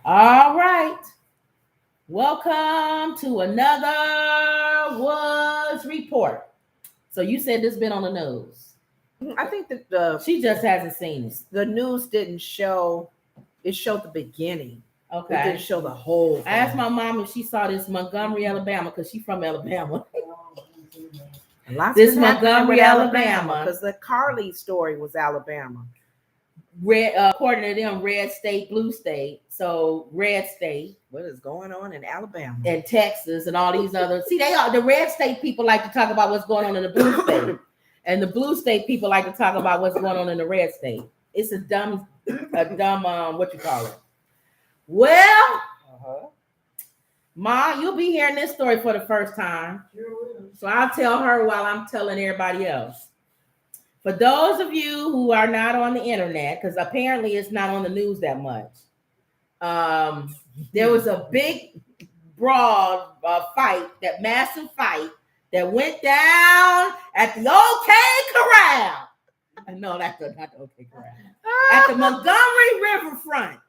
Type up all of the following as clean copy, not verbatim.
All right. Welcome to another Woods Report. So you said this been on the news. I think that the She just hasn't seen it. the news didn't show. It showed the beginning. It didn't Okay. show the whole I asked thing. my mom if she saw this Montgomery, Alabama, because she's from Alabama. And lots This been happening Montgomery, with Alabama. because the Carly story was Alabama. Red, according to them, red state, blue state. So red state What is going on in Alabama? and Texas and all these other. See, they are the red state people like to talk about what's going on in the blue state, and the blue state people like to talk about what's going on in the red state. It's a dumb what you call it. Well, Ma, you'll be hearing this story for the first time. So I'll tell her while I'm telling everybody else. For those of you who are not on the internet, because apparently it's not on the news that much, there was a big brawl fight, that massive fight that went down at the OK Corral. No, that's not the OK Corral. At the Montgomery Riverfront,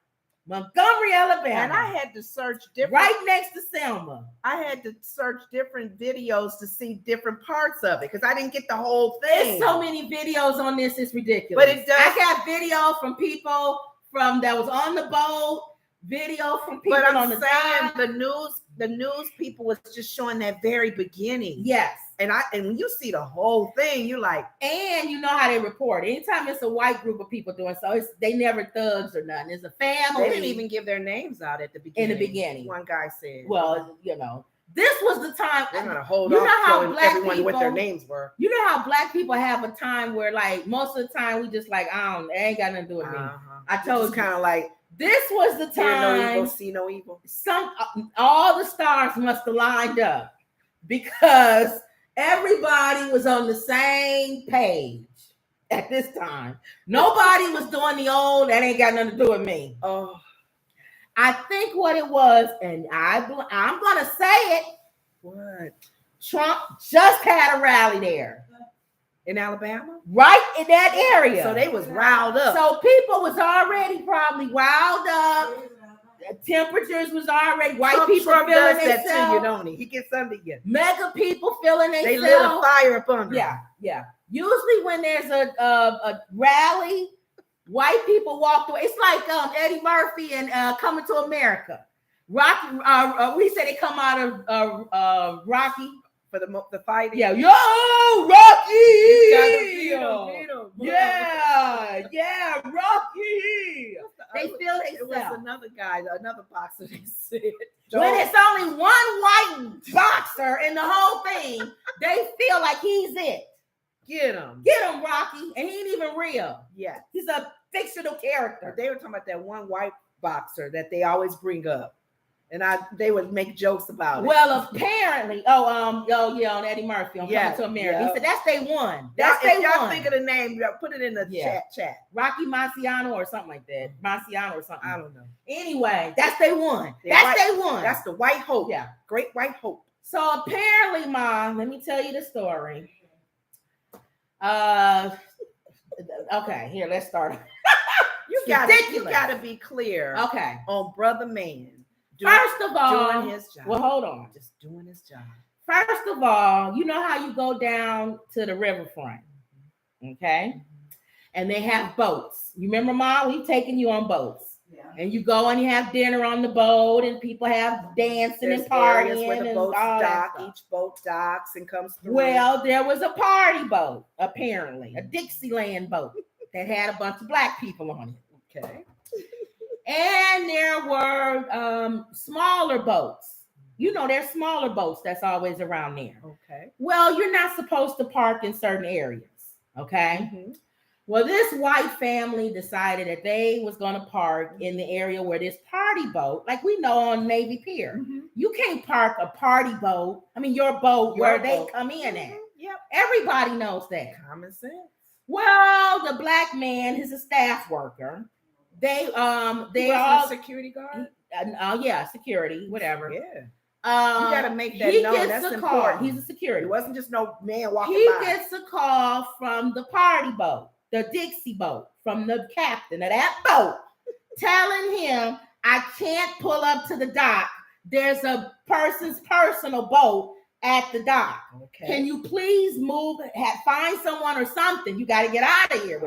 Montgomery, Alabama. And I had to search different. Right next to Selma. I had to search different videos to see different parts of it because I didn't get the whole thing. There's so many videos on this, it's ridiculous. But it does. I got video from people that was on the boat, video from people But I'm on the saying dock. the news people was just showing that very beginning. Yes. And when you see the whole thing, you're like, And you know how they report. Anytime it's a white group of people doing so, they never thugs or nothing. It's a family. they didn't even give their names out at the beginning. In the beginning. One guy said, Well, this was the time. they're gonna hold You off know how telling black everyone what people- their names were. You know how black people have a time where, like, most of the time we just like, it ain't got nothing to do with me. I told you. Kind of like, This was the hear no time. evil, see no evil. All the stars must have lined up because everybody was on the same page at this time. Nobody was doing the old, that ain't got nothing to do with me. Oh, I think what it was, and I'm gonna say it, what? Trump just had a rally there, In Alabama? right in that area. So they was riled up. So people was already probably riled up. The temperatures was already white people Trump feeling does that to you, themselves. don't he? He gets under you. Mega people feeling They lit a themselves. fire up under. Yeah. Usually when there's a rally, white people walk away. It's like Eddie Murphy and Coming to America. Rocky, we said they come out of Rocky. For the fighting. Yeah, yo, Rocky. Beat 'em. Yeah, Rocky. They feel It was themselves. another guy, another boxer. They said, When it's only one white boxer in the whole thing, they feel like he's it. get him. Get him, Rocky. And he ain't even real. Yeah. He's a fictional character. They were talking about that one white boxer that they always bring up. And they would make jokes about it. Well, apparently, on Eddie Murphy on Yeah, Coming to America. yeah. He said that's day one. Now, That's if day y'all one. think of the name, put it in the chat. Rocky Marciano or something like that. Marciano or something. I don't know. Anyway, that's day one. Yeah, That's day one. That's the White Hope. Yeah. Great White Hope. So apparently, Mom, let me tell you the story. Okay, here, let's start. You ridiculous. gotta be clear Okay. on Brother Man. First of all, doing his job. well, hold on. Just doing his job. First of all, you know how you go down to the riverfront, okay? And they have boats. You remember, Mom? We've taken you on boats. Yeah. And you go and you have dinner on the boat, and people have dancing There's and partying areas where the and boats all that dock. stuff. Each boat docks and comes through. Well, there was a party boat, apparently, a Dixieland boat that had a bunch of black people on it. Okay. And there were smaller boats. You know, there's smaller boats that's always around there. Okay. Well, you're not supposed to park in certain areas, okay? Mm-hmm. Well, this white family decided that they was going to park in the area where this party boat, like we know on Navy Pier. Mm-hmm. You can't park a party boat, your boat, where they come in at. Yep. Everybody knows that. Common sense. Well, the black man is a staff worker. They all a security guard. Security, whatever. Yeah. You got to make that he known. gets That's a important. call. He's a security. It wasn't just no man walking He by. gets a call from the party boat, the Dixie boat, from the captain of that boat, telling him I can't pull up to the dock. There's a person's personal boat at the dock. Okay. Can you please move, find someone or something? You got to get out of here.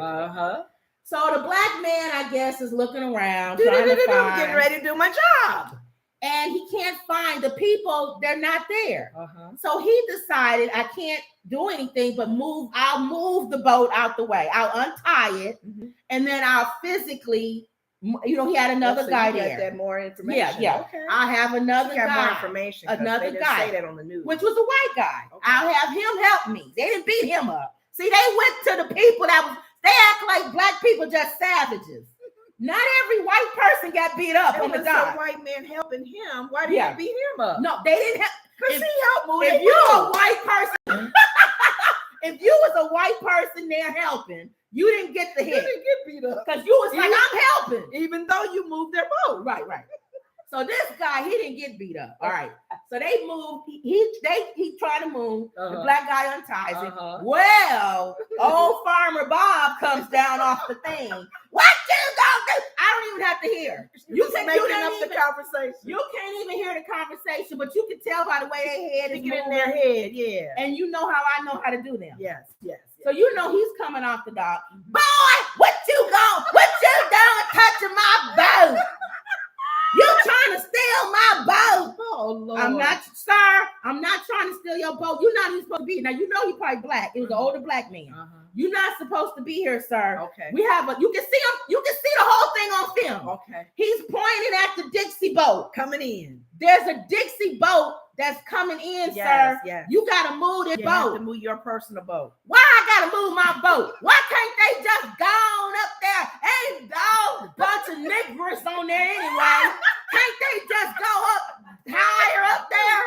So the black man, I guess, is looking around, trying to find, getting ready to do my job. And he can't find the people. They're not there. So he decided, I can't do anything but move. I'll move the boat out the way. I'll untie it, and then I'll physically, he had another guy there. That more information. Yeah. Okay. I have another guy. More information. Another they guy. Say that on the news. Which was a white guy. Okay. I'll have him help me. They didn't beat him up. See, they went to the people they act like black people just savages. Not every white person got beat up on the dock. A white man helping him. Why did he beat him up? No, they didn't have. Because he helped move. If you a white person, if you was a white person there helping, you didn't get the hit. You didn't get beat up because you was like, I'm helping, even though you moved their boat. Right. So this guy, he didn't get beat up. All right. So they moved. He tried to move. The black guy unties it. Well, old Farmer Bob comes down off the thing. What you gonna do? I don't even have to hear. You can't the conversation. You can't even hear the conversation, but you can tell by the way their head is moving. In their head, yeah. And you know how I know how to do them. Yes. So you know he's coming off the dock. Boy, what you doing touching my boat? You trying to steal my boat? Oh Lord! I'm not trying to steal your boat. You're not even supposed to be here. Now you know he's probably black. It was an older black man. You're not supposed to be here, sir. Okay. We have you can see him. You can see the whole thing on film. Okay. He's pointing at the Dixie boat coming in. There's a Dixie boat that's coming in, sir. Yes. You gotta move this boat. You have to move your personal boat. Why I gotta move my boat? Why can't they just go on up there? Ain't a bunch of niggers on there anyway. Can't they just go up higher up there?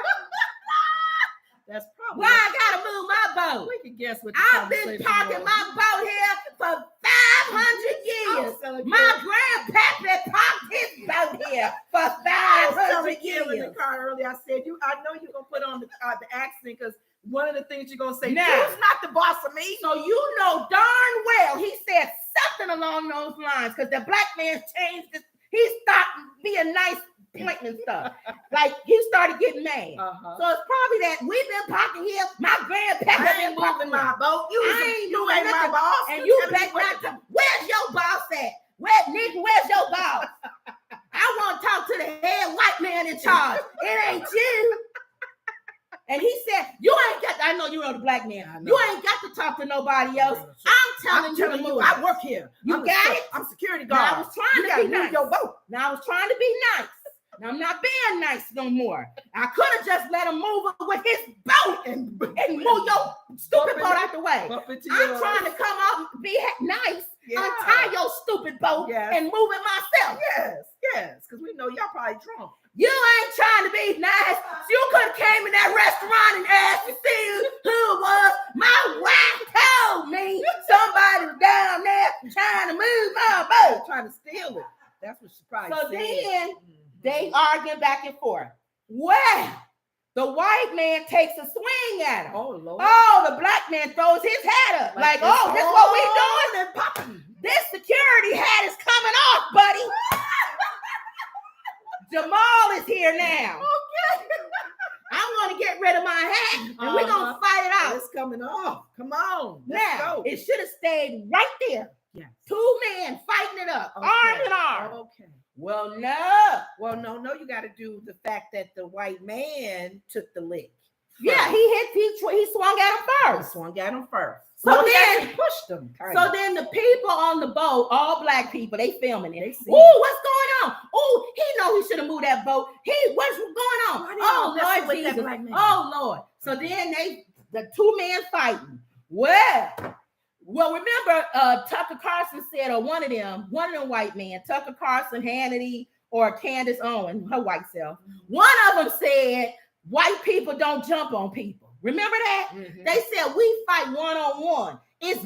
That's probably why I gotta move my boat. We can guess what I've been parking my boat here for 500 years. My grandpappy parked his boat here for 500 years. In the car earlier, I said, I know you're gonna put on the accent because one of the things you're gonna say, now, "You's not the boss of me." So you know darn well he said something along those lines because the black man changed this. He stopped being nice. Pointing and stuff. Like he started getting mad. So it's probably that we've been parking here. My grandpa ain't moving my boat. You ain't my boss. And you bet not to. Where's your boss at? Where's your boss? I want to talk to the head white man in charge. It ain't you. And he said, you ain't got, I know you know the black man. You ain't got to talk to nobody else. I'm telling you to move. I work here. You got it? I'm security guard. Now I was trying to be nice. Your boat. Now I was trying to be nice. Now I'm not being nice no more. I could have just let him move with his boat and move your stupid boat out the way. I'm trying to come out and be nice, untie your stupid boat and move it myself. Yes, because we know y'all probably drunk. You ain't trying to be nice. You could have came in that restaurant and asked to see who it was. My wife told me somebody was down there trying to move my boat. Trying to steal it. That's what she probably said. So then they Mm-hmm. arguing back and forth. Well, the white man takes a swing at him. Oh, Lord. Oh, the black man throws his hat up. Like oh, this is what we doing? And popping. This security hat is coming off, buddy. Jamal is here now. Okay. I'm going to get rid of my hat, and we're going to fight it out. It's coming off. Come on. Now, it should have stayed right there. Yes. Two men fighting it up, arm in arm. Okay. Well, no. You got to do the fact that the white man took the lick. Yeah, he swung at him first. So then he pushed them. So then the people on the boat, all black people, they filming it. Ooh, what's going on? Ooh, he know he should have moved that boat. What's going on? Oh Lord Jesus. Oh Lord. So then the two men fighting. Well, remember Tucker Carlson said, or one of them white men, Tucker Carlson, Hannity, or Candace Owen, her white self. One of them said, white people don't jump on people. Remember that? Mm-hmm. They said we fight one-on-one. It's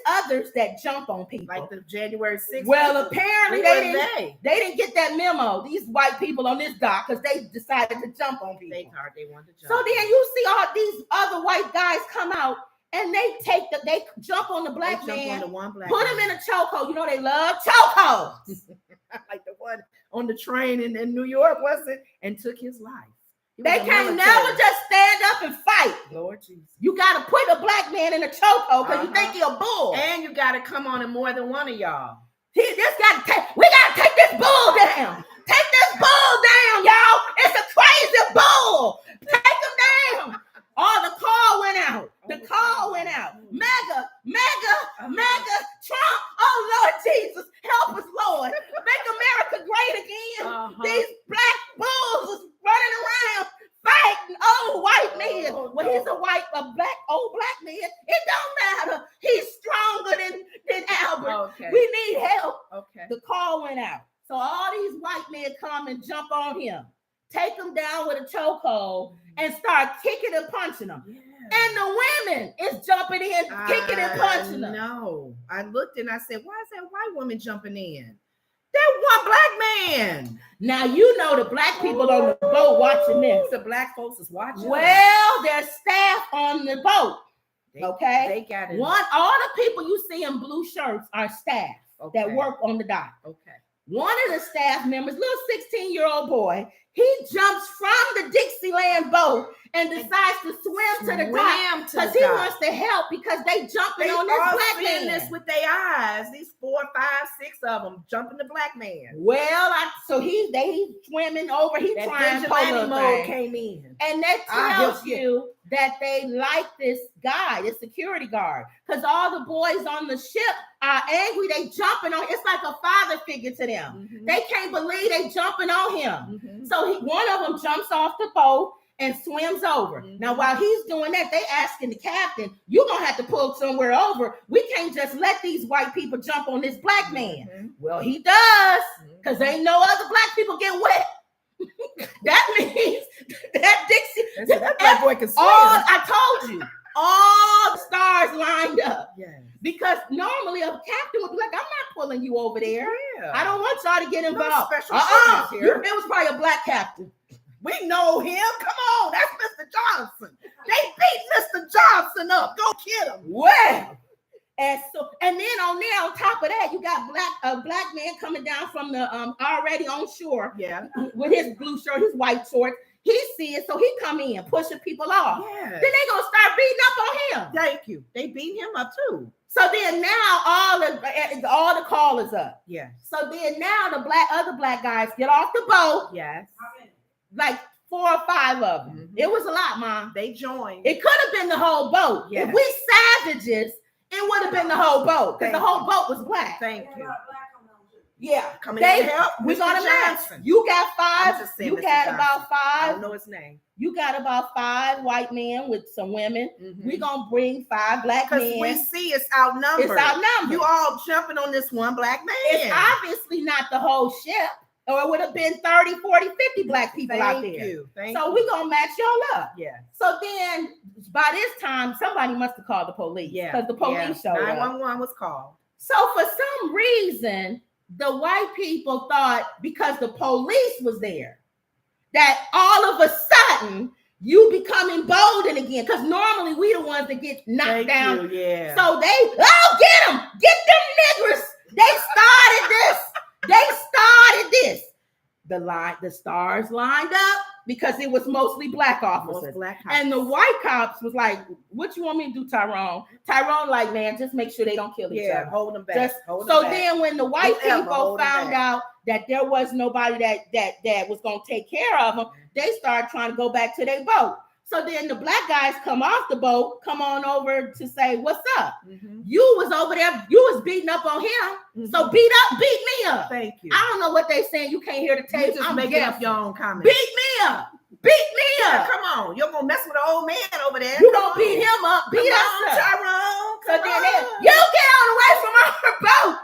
others that jump on people. Like the January 6th. Well, apparently they didn't get that memo. These white people on this dock, because they decided to jump on people. They wanted to jump. So then you see all these other white guys come out and they jump on the black man, on the one black put man. him in a chokehold. You know they love chokeholds. Like the one on the train in New York, was it? And took his life. They can't never just stand up and fight. Lord Jesus. You got to put a black man in a chokehold because you think he's a bull. And you got to come on in more than one of y'all. We got to take this bull down. Take this bull down, y'all. It's a crazy bull. Take him down. Oh, the call went out. The call went out. Mega, Trump. Oh, Lord Jesus. Help us, Lord. Make America great again. These black bulls is running around fighting old white men. Well, he's old black man. It don't matter. He's stronger than Albert. Okay. We need help. Okay. The call went out. So all these white men come and jump on him, take him down with a chokehold, and start kicking and punching him. Yeah. And the women is jumping in, kicking and punching them. No, I looked and I said, why is that white woman jumping in? That one black man. Now you know the black people on the boat watching this. The black folks is watching. Well, there's staff on the boat. Okay, they got it. All the people you see in blue shirts are staff that work on the dock. Okay. One of the staff members, little 16-year-old boy, he jumps from the Dixieland boat and decides to swim to the dock because he wants to help because they jumping on this black man. This with their eyes. These 4, 5, 6 of them jumping the black man. Well, they swimming over. He that trying to pull mode came in, and that tells you that they like this guy, this security guard, because all the boys on the ship are angry. They jumping on. It's like a father figure to them. Mm-hmm. They can't believe they jumping on him. Mm-hmm. So one of them jumps off the boat and swims over. Mm-hmm. Now, while he's doing that, they asking the captain, "You're gonna have to pull somewhere over. We can't just let these white people jump on this black man." Mm-hmm. Well, he does, because ain't no other black people get wet. That means that Dixie, that black boy can swim. I told you, all the stars lined up. Yes. Because normally a captain would be like, "I'm not pulling you over there. Yeah. I don't want y'all to get involved." No here. It was probably a black captain. We know him. Come on, that's Mr. Johnson. They beat Mr. Johnson up. Go get him. Well, and then on top of that, you got a black man coming down from the already on shore. Yeah, with his blue shirt, his white shorts. He sees, so he come in pushing people off. Yeah. Then they gonna start beating up on him. Thank you. They beat him up too. So then now all the callers up. Yeah. So then now the other black guys get off the boat. Yes. Like 4 or 5 of them. Mm-hmm. It was a lot, Mom. They joined. It could have been the whole boat. Yes. If we savages, it would have been the whole boat because the whole boat was black. Thank you. Yeah, coming in to help. We're gonna match. You got 5. You got about 5. I don't know his name. You got about 5 white men with some women. Mm-hmm. We're gonna bring 5 black men. Because we see it's outnumbered. It's outnumbered. You all jumping on this one black man. It's obviously not the whole ship. Or it would have been 30, 40, 50 black people out there. So we're gonna match y'all up. Yeah. So then by this time, somebody must have called the police. Yeah. Because the police showed up. 911 was called. So for some reason, the white people thought because the police was there, that all of a sudden you become emboldened again. Because normally we the ones that get knocked down. Yeah. So get them, niggers. They started this. The stars lined up because it was mostly black officers. And the white cops was like, "What you want me to do, Tyrone?" Tyrone like, "Man, just make sure they don't kill each other. Hold them back. Then when the white people found out that there was nobody that was going to take care of them, they started trying to go back to their boat. So then the black guys come off the boat, come on over to say, "What's up?" Mm-hmm. You was over there, you was beating up on him. Mm-hmm. So beat me up. Thank you. I don't know what they saying. You can't hear the tape. Just making up your own comments. Beat me up. Come on. You're gonna mess with an old man over there. You gonna beat him up. Beat us up. Tyrone. So then you get on away from our boat.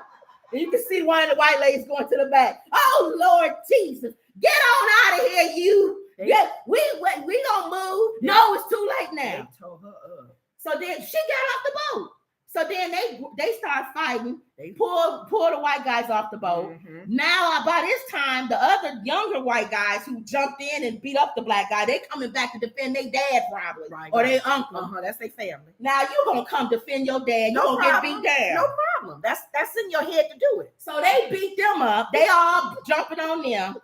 And you can see one of the white ladies going to the back. "Oh Lord Jesus. Get on out of here, you." Yeah, we gonna move. No, it's too late now. They tore her up. So then she got off the boat. So then they start fighting. They pull the white guys off the boat. Now by this time, the other younger white guys who jumped in and beat up the black guy, they coming back to defend their dad probably, or their uncle. That's their family. Now you gonna come defend your dad. You gonna get beat down. No problem. That's in your head to do it. So they beat them up. They all jumping on them.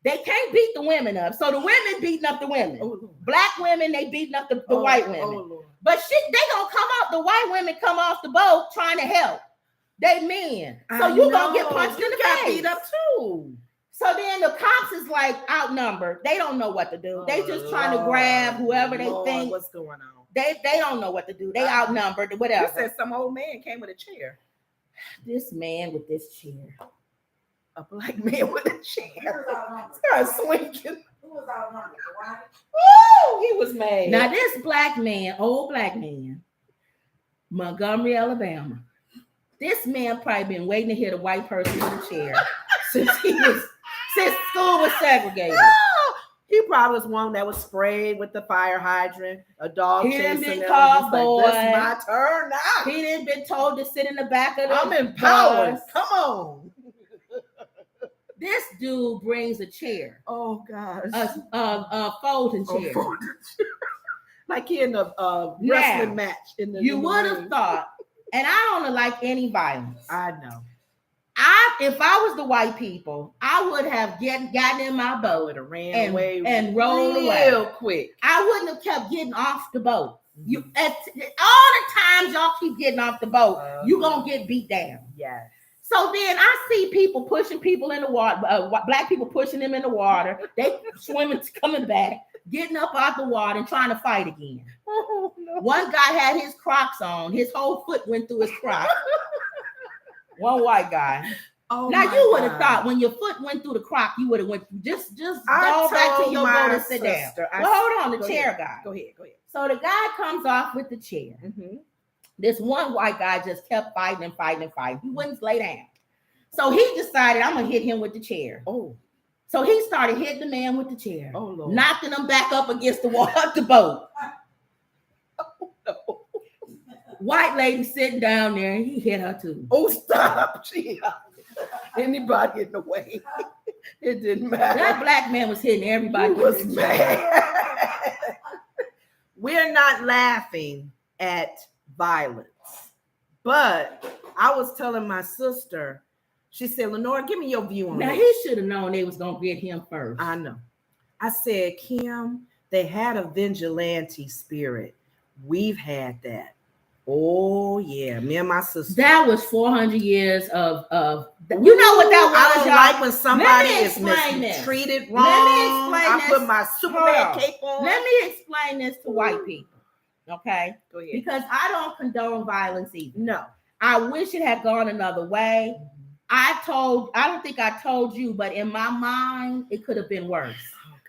They can't beat the women up. So the women beating up the women. Black women, they beating up the white women. But they gonna come out, the white women come off the boat trying to help. They men. So you gonna get punched in the face. Beat up too. So then the cops is like outnumbered. They don't know what to do. They just trying to grab whoever they think. What's going on? They don't know what to do. They outnumbered, whatever. You said some old man came with a chair. This man with this chair. A black man with a chair. Started swinging. Who was outnumbered? Woo! He was mad. Now this black man, old black man, Montgomery, Alabama. This man probably been waiting to hit a white person with a chair since school was segregated. He probably was one that was sprayed with the fire hydrant. A dog he didn't chasing been called boy. This is my turn now. He didn't been told to sit in the back of the I'm empowered. bus. Come on. This dude brings a chair. Oh gosh. A folding chair. Like he in a wrestling match. You would have thought, and I don't like any violence. I know. If I was the white people, I would have gotten in my boat and ran away and rolled away real quick. I wouldn't have kept getting off the boat. You all the times y'all keep getting off the boat, you gonna get beat down. Yes. So then I see people pushing people in the water, black people pushing them in the water. They swimming, coming back, getting up out the water and trying to fight again. Oh, no. One guy had his Crocs on. His whole foot went through his Crocs. One white guy. Oh, now you would have thought when your foot went through the Croc, you would have went just go back to your boat and sit down. Well, hold on, the chair guy. Go ahead. So the guy comes off with the chair. This one white guy just kept fighting. He wouldn't lay down. So he decided, I'm gonna hit him with the chair. Oh. So he started hitting the man with the chair. Oh, Lord. Knocking him back up against the wall of the boat. Oh, no. White lady sitting down there, and he hit her too. Oh, stop. Anybody in the way. It didn't matter. That black man was hitting everybody. He was mad. We're not laughing at violence. But I was telling my sister, she said, Lenore, give me your view on now, this. He should have known they was going to get him first. I know. I said, Kim, they had a vigilante spirit. We've had that. Oh, yeah. Me and my sister. That was 400 years of you know what that was? I don't like when somebody is mistreated wrong. Let me explain I this. put my Superman cape on. Let me explain this to white people. Okay? Go ahead. Because I don't condone violence either. No. I wish it had gone another way. I don't think I told you, but in my mind, it could have been worse.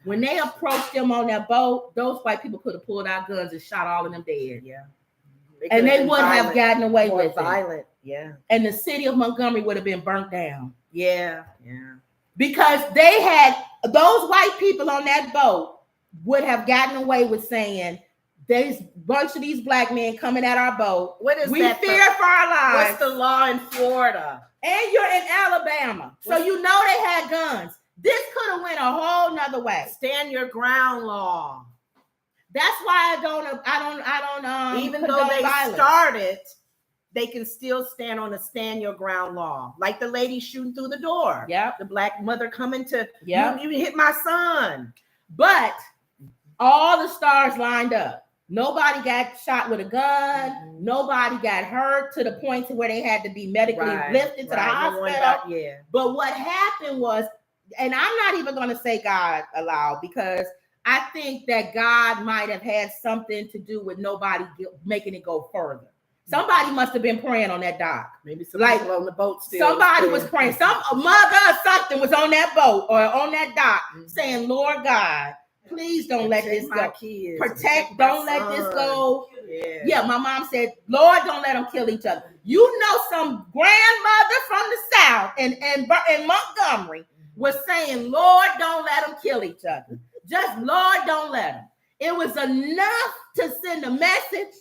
When they approached them on that boat, those white people could have pulled out guns and shot all of them dead. Yeah. And they would have gotten away with violent. it. Yeah. And the city of Montgomery would have been burnt down. Yeah. Yeah. Because they had those white people on that boat would have gotten away with saying, there's a bunch of these black men coming at our boat. What is we that? We fear for our lives. What's the law in Florida? And you're in Alabama. So you know they had guns. This could have went a whole nother way. Stand your ground law. That's why I don't even though they started, they can still stand on a stand your ground law. Like the lady shooting through the door. Yeah. The black mother coming to you hit my son. But all the stars lined up. Nobody got shot with a gun. Nobody got hurt to the point to where they had to be medically lifted to the hospital. But what happened was, and I'm not even going to say God allowed, because I think that God might have had something to do with nobody making it go further. Somebody must have been praying on that dock. Maybe somebody on the boat still. Somebody was praying. A mother or something was on that boat or on that dock saying, Lord God, please don't let this go. Protect, don't let this go. Yeah, my mom said, Lord, don't let them kill each other. You know, some grandmother from the South in Montgomery was saying, Lord, don't let them kill each other. Just, Lord, don't let them. It was enough to send a message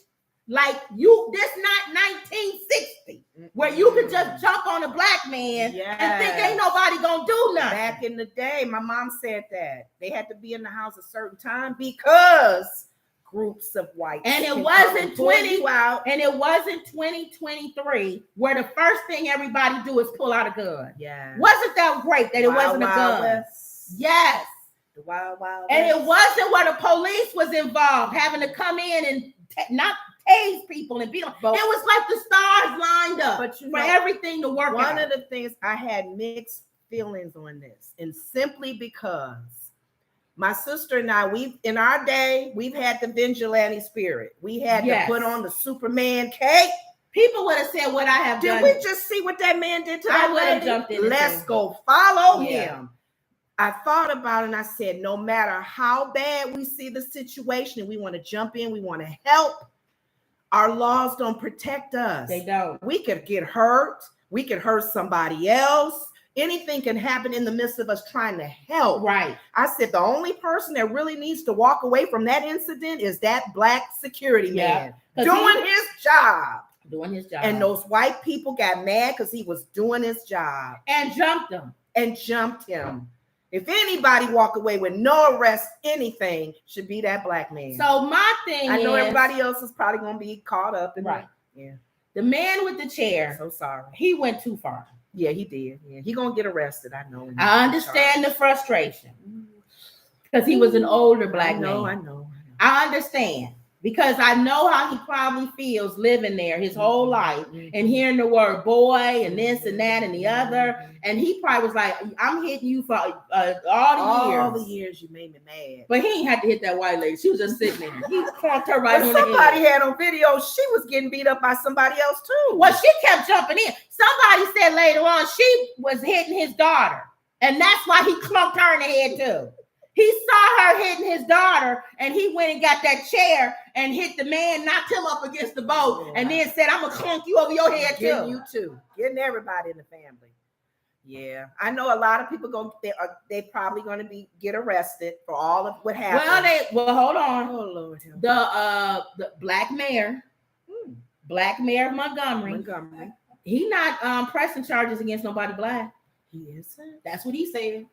Like this not 1960 where you could just jump on a black man and think ain't nobody gonna do nothing. Back in the day, my mom said that they had to be in the house a certain time because groups of whites. And it wasn't 2023 where the first thing everybody do is pull out a gun. Yeah. Wasn't that great that it wasn't a gun? West. Yes. The Wild Wild And West. it wasn't where the police was involved, having to come in and not tase people and beat them. It was like the stars lined up for everything to work out. One of the things I had mixed feelings on this, and simply because my sister and I, in our day, we've had the vigilante spirit. We had to put on the Superman cape. People would have said what I have done. Did we just see what that man did to that lady? Jumped in. Let's go follow him. I thought about it and I said, no matter how bad we see the situation and we want to jump in, we want to help, our laws don't protect us. They don't. We could get hurt. We could hurt somebody else. Anything can happen in the midst of us trying to help. Right. I said the only person that really needs to walk away from that incident is that black security man doing his job. Doing his job. And those white people got mad because he was doing his job. And jumped him. If anybody walk away with no arrest, anything, should be that black man. So my thing I know everybody else is probably going to be caught up in right. Yeah. The man with the chair. So sorry. He went too far. Yeah, he did. Yeah, he going to get arrested. I know. I understand the frustration because he was an older black man. I know. I understand. Because I know how he probably feels living there his whole life and hearing the word boy and this and that and the other. And he probably was like, I'm hitting you for all the years you made me mad. But he ain't had to hit that white lady. She was just sitting there. He clonked her right on the head. Somebody had on video, she was getting beat up by somebody else too. Well, she kept jumping in. Somebody said later on she was hitting his daughter. And that's why he clunked her in the head too. He saw her hitting his daughter, and he went and got that chair and hit the man, knocked him up against the boat, and then said, I'm going to clunk you over your head, too. You too. Getting everybody in the family. Yeah. I know a lot of people they probably going to get arrested for all of what happened. Well, hold on. Oh, Lord. The black mayor of Montgomery. He not pressing charges against nobody black. He isn't. That's what he said.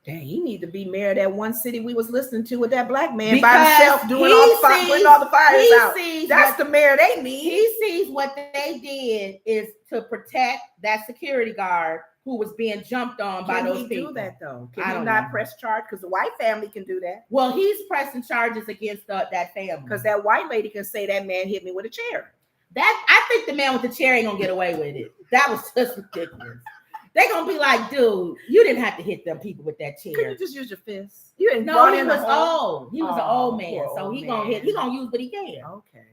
Dang, he need to be mayor of that one city we was listening to with that black man by himself putting all the fires out. That's the mayor they need. He sees what they did is to protect that security guard who was being jumped on by those people. Can he do that though? Can he not press charge? Because the white family can do that. Well, he's pressing charges against that family. Because that white lady can say that man hit me with a chair. I think the man with the chair ain't gonna get away with it. That was just ridiculous. They're gonna be like, dude, you didn't have to hit them people with that chair. Could you just use your fist? You didn't. No, he was old. He was an old man, so he gonna hit. He gonna use what he can. Okay.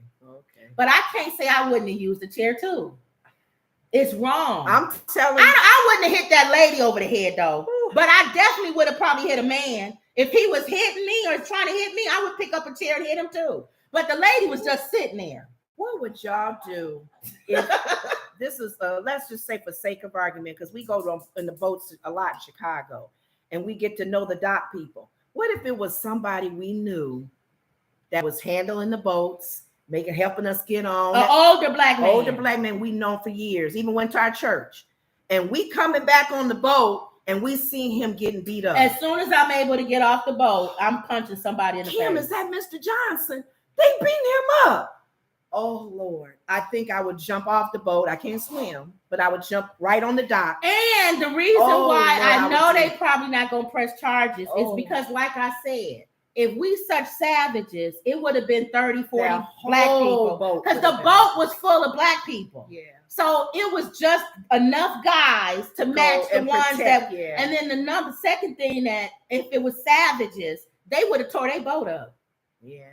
But I can't say I wouldn't have used the chair too. It's wrong. I'm telling you, I wouldn't have hit that lady over the head though. But I definitely would have probably hit a man if he was hitting me or trying to hit me. I would pick up a chair and hit him too. But the lady was just sitting there. What would y'all do if this is, let's just say for sake of argument, because we go in the boats a lot in Chicago and we get to know the dock people. What if it was somebody we knew that was handling the boats, helping us get on? An older black man we known for years, even went to our church. And we coming back on the boat and we see him getting beat up. As soon as I'm able to get off the boat, I'm punching somebody in the Kim, face. Is that Mr. Johnson? They beat him up. Oh, Lord. I think I would jump off the boat. I can't swim, but I would jump right on the dock. And the reason why I know they probably not going to press charges is because, like I said, if we such savages, it would have been 30, 40 black people. Because the boat was full of black people. Yeah. So it was just enough guys to match the ones that. Yeah. And then the second thing that if it was savages, they would have tore their boat up. Yeah.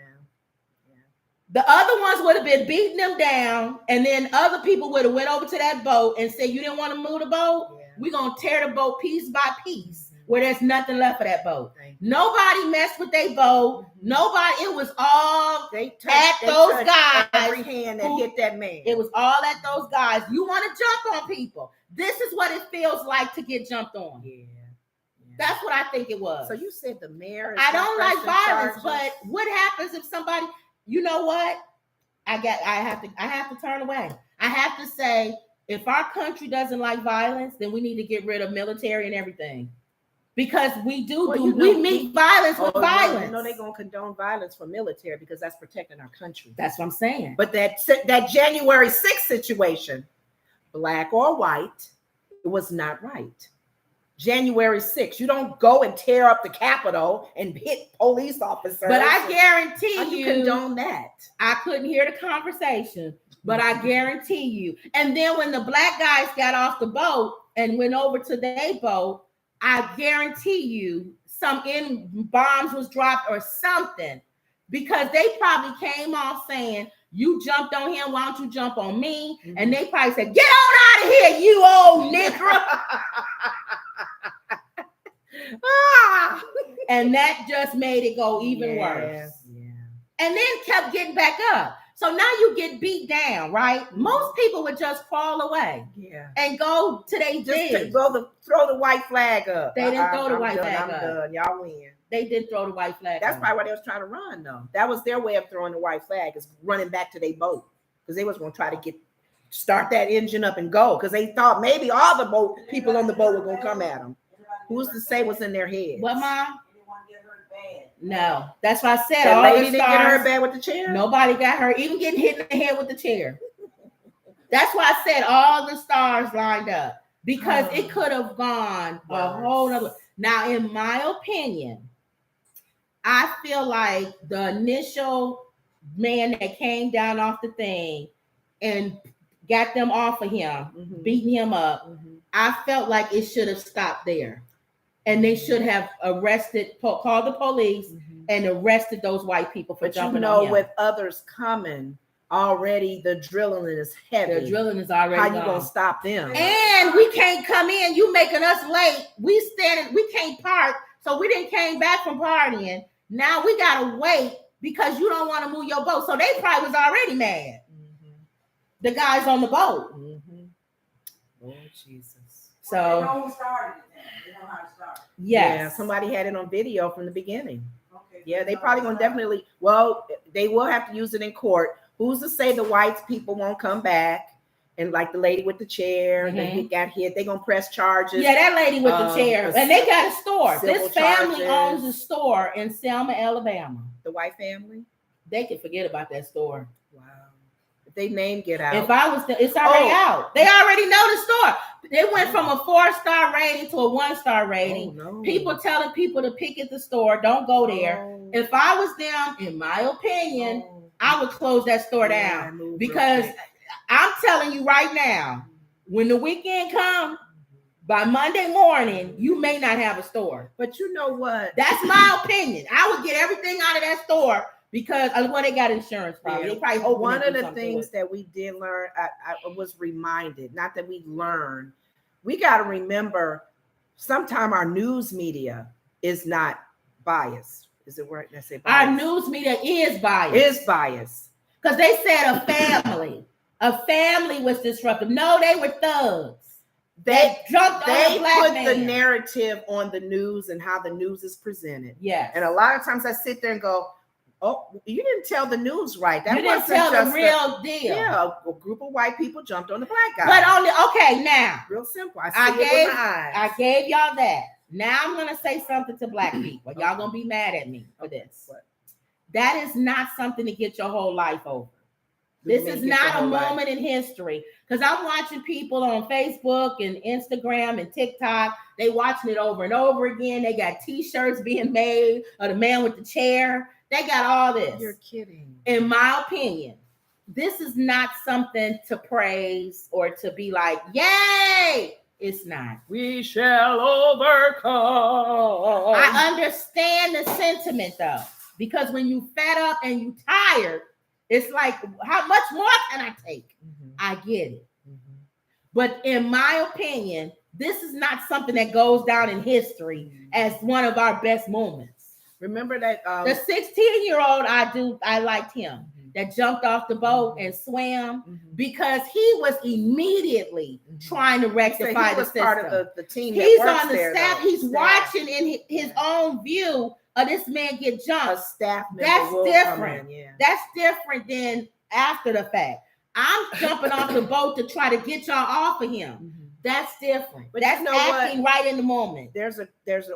The other ones would have been beating them down, and then other people would have went over to that boat and said, you didn't want to move the boat? Yeah. We're going to tear the boat piece by piece where there's nothing left of that boat. Nobody messed with their boat. Nobody. It was all those guys. Every hand that hit that man. It was all at those guys. You want to jump on people. This is what it feels like to get jumped on. Yeah. That's what I think it was. So you said the mayor is I don't like violence, but what happens if somebody... You know what? I have to turn away. I have to say, if our country doesn't like violence, then we need to get rid of military and everything. Because we meet violence with violence. You know they're gonna condone violence for military because that's protecting our country. That's what I'm saying. But that January 6th situation, black or white, it was not right. January 6th, you don't go and tear up the Capitol and hit police officers. But I guarantee you condone that. I couldn't hear the conversation, but I guarantee you. And then when the black guys got off the boat and went over to their boat, I guarantee you some bombs was dropped or something, because they probably came off saying, you jumped on him, why don't you jump on me? Mm-hmm. And they probably said, get on out of here, you old nigger. And that just made it go even worse. Yeah. And then kept getting back up. So now you get beat down, right? Mm-hmm. Most people would just fall away, and go to their bed. Throw the white flag up. They didn't throw the white flag up. I'm done. Y'all win. They did throw the white flag. That's probably why they was trying to run, though. That was their way of throwing the white flag, is running back to their boat, because they was going to try to start that engine up and go, because they thought maybe all the people on the boat were going to come at them. Who's to say what's in their head? What, Mom? No, that's why I said that lady didn't get hurt bad with the chair. Nobody got hurt, even getting hit in the head with the chair. That's why I said all the stars lined up, because it could have gone a whole other. Now, in my opinion, I feel like the initial man that came down off the thing and got them off of him, beating him up, I felt like it should have stopped there. And they should have called the police and arrested those white people for jumping on him. With others coming, already the drilling is heavy. The drilling is already How you gonna stop them? And we can't come in. You making us late. We can't park. So we didn't came back from partying. Now we gotta wait because you don't want to move your boat. So they probably was already mad. The guys on the boat. Oh Jesus. So they know who started it. They know how to start. Yes. Yeah, somebody had it on video from the beginning. Okay. Yeah, they probably gonna definitely. Well, they will have to use it in court. Who's to say the white people won't come back? And like the lady with the chair that got hit, they gonna press charges. Yeah, that lady with the chair, and they got a store. This family charges. owns a store in Selma, Alabama. The white family. They can forget about that store. Wow. If they name get out. If I was, it's already out. They already know the store. They went from a 4-star rating to a 1-star rating. Oh, no. People telling people to pick at the store, don't go there. Oh. If I was them, in my opinion, I would close that store down, because I'm telling you right now, when the weekend comes, by Monday morning, you may not have a store. But you know what? That's my opinion. I would get everything out of that store, because they got insurance probably. Yeah. They probably hope one of the things that we did learn, I was reminded, not that we learned, we got to remember sometimes our news media is not biased. Is it right? Let's say biased. Our news media is biased. Is biased. Because they said a family was disruptive. No, they were thugs. They put the narrative on the news and how the news is presented. Yes. And a lot of times I sit there and go, oh, you didn't tell the news right. That you didn't tell the real deal. Yeah, a group of white people jumped on the black guy. But now, real simple. I gave y'all that. Now I'm gonna say something to black people. Y'all gonna be mad at me for this. What? That is not something to get your whole life over. This is not a moment in history, because I'm watching people on Facebook and Instagram and TikTok. They watching it over and over again. They got T-shirts being made of the man with the chair. They got all this. You're kidding. In my opinion, this is not something to praise or to be like, yay! It's not. We shall overcome. I understand the sentiment, though, because when you fed up and you tired, it's like, how much more can I take? I get it. But in my opinion, this is not something that goes down in history as one of our best moments. Remember that the 16-year-old, I liked him, that jumped off the boat and swam, because he was immediately trying to rectify the system. Part of the team. He's on the staff. He's watching in his own view of this man get jumped. A staff member. That's different. That's different than after the fact. I'm jumping off the boat to try to get y'all off of him. Mhm. That's different. But that's you know what? acting right in the moment. There's an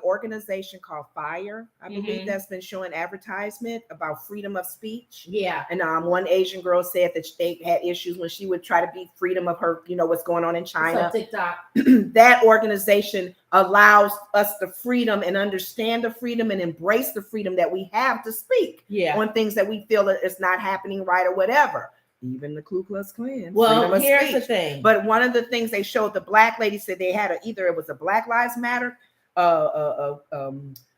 organization called Fire, I believe, Mhm. that's been showing advertisement about freedom of speech. Yeah. And one Asian girl said that they had issues when she would try to be freedom of her, what's going on in China. So TikTok. That organization allows us the freedom and understand the freedom and embrace the freedom that we have to speak on things that we feel that it's not happening right or whatever. Even the Ku Klux Klan. Well, here's the thing. But one of the things they showed, the black lady said they had either it was a Black Lives Matter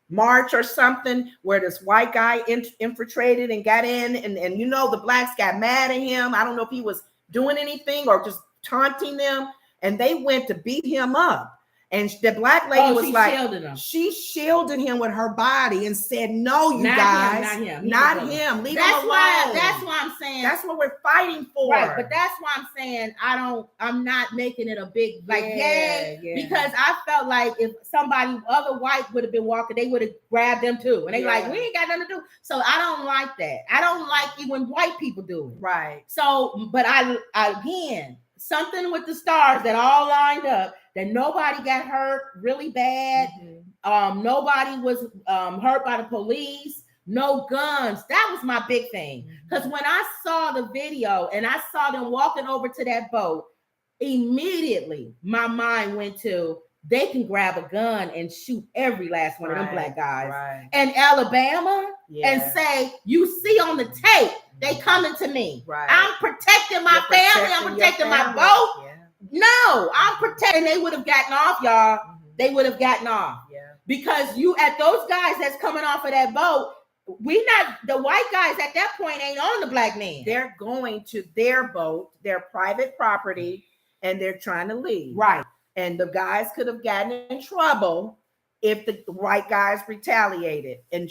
march or something where this white guy infiltrated and got in, and the blacks got mad at him. I don't know if he was doing anything or just taunting them, and they went to beat him up. And the black lady was like, she shielded him with her body and said, "No, you guys, not him. Leave him alone." That's why I'm saying that's what we're fighting for. Right, but that's why I'm saying I'm not making it a big yay, because I felt like if somebody other white would have been walking, they would have grabbed them too, and they like, we ain't got nothing to do. So I don't like that. I don't like it when white people do it. Right. So, but I again, something with the stars that all lined up. That nobody got hurt really bad. Mm-hmm. Nobody was hurt by the police. No guns. That was my big thing. Because when I saw the video and I saw them walking over to that boat, immediately my mind went to they can grab a gun and shoot every last one of them black guys. Right. And Alabama and say, you see on the tape, they coming to me. Right. I'm protecting my family. I'm protecting my boat. Yeah. No, I'm protecting. They would have gotten off, y'all. Mm-hmm. They would have gotten off. Yeah. Because you at those guys that's coming off of that boat, the white guys at that point ain't on the black man. They're going to their boat, their private property, and they're trying to leave. Right. And the guys could have gotten in trouble if the white guys retaliated and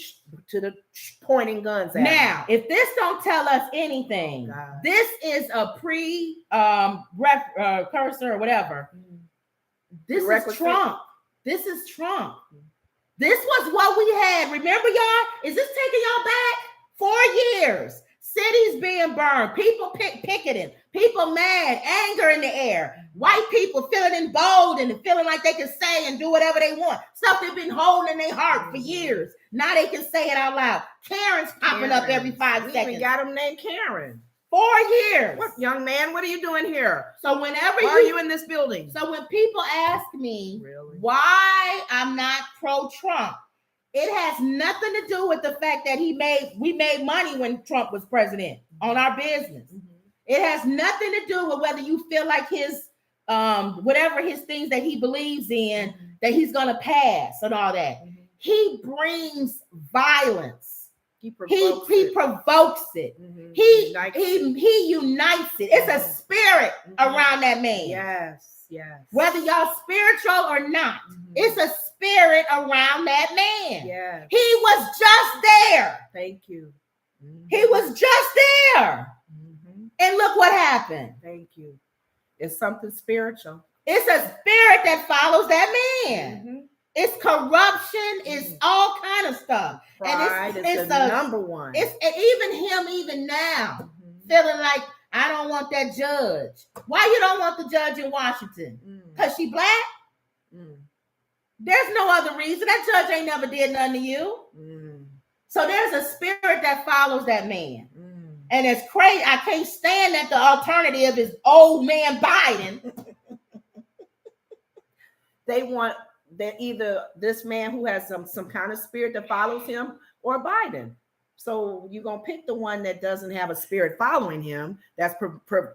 to the pointing guns at now them. If this don't tell us anything, this is a cursor or whatever. This is Trump. This is Trump. This was what we had. Remember, y'all? Is this taking y'all back 4 years? Cities being burned, people picketing, people mad, anger in the air, white people feeling emboldened and feeling like they can say and do whatever they want. Stuff they've been holding in their heart for years. Now they can say it out loud. Karen's popping up every 5 seconds. We got him named Karen. 4 years. What, young man, what are you doing here? So whenever why are you in this building? So when people ask me why I'm not pro-Trump, it has nothing to do with the fact that we made money when Trump was president on our business. Mm-hmm. It has nothing to do with whether you feel like his whatever his things that he believes in that he's gonna pass and all that. Mm-hmm. He brings violence. He provokes it. Mm-hmm. He unites it. It's a spirit around that man. Yes. Whether y'all spiritual or not, it's a spirit around that man. Yes. He was just there. Thank you. He was just there. And look what happened. Thank you. It's something spiritual. It's a spirit that follows that man. It's corruption. It's all kind of stuff. Pride and it's the number one. It's even now feeling like I don't want that judge. Why you don't want the judge in Washington? Because she black? There's no other reason. That judge ain't never did nothing to you. So there's a spirit that follows that man. And it's crazy. I can't stand that the alternative is old man Biden. They want that either this man who has some kind of spirit that follows him or Biden. So you're going to pick the one that doesn't have a spirit following him, that's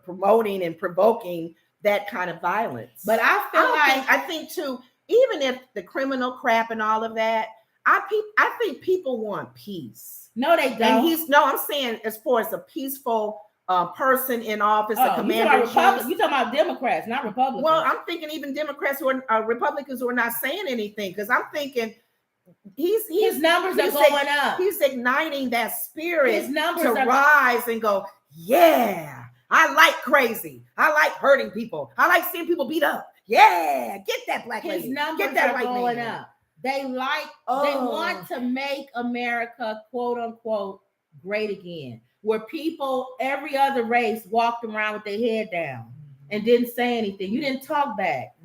promoting and provoking that kind of violence. But I think too, even if the criminal crap and all of that, I think people want peace. No, they don't. And I'm saying as far as a peaceful person in office, a commander. You talking about Democrats, not Republicans. Well, I'm thinking even Democrats who are Republicans who are not saying anything, because I'm thinking his numbers are going up. He's igniting that spirit his numbers to rise and go, yeah, I like crazy. I like hurting people. I like seeing people beat up. Yeah, get that black lady. His numbers get that are going up. They want to make America, quote unquote, great again. where people, every other race, walked around with their head down and didn't say anything. You didn't talk back.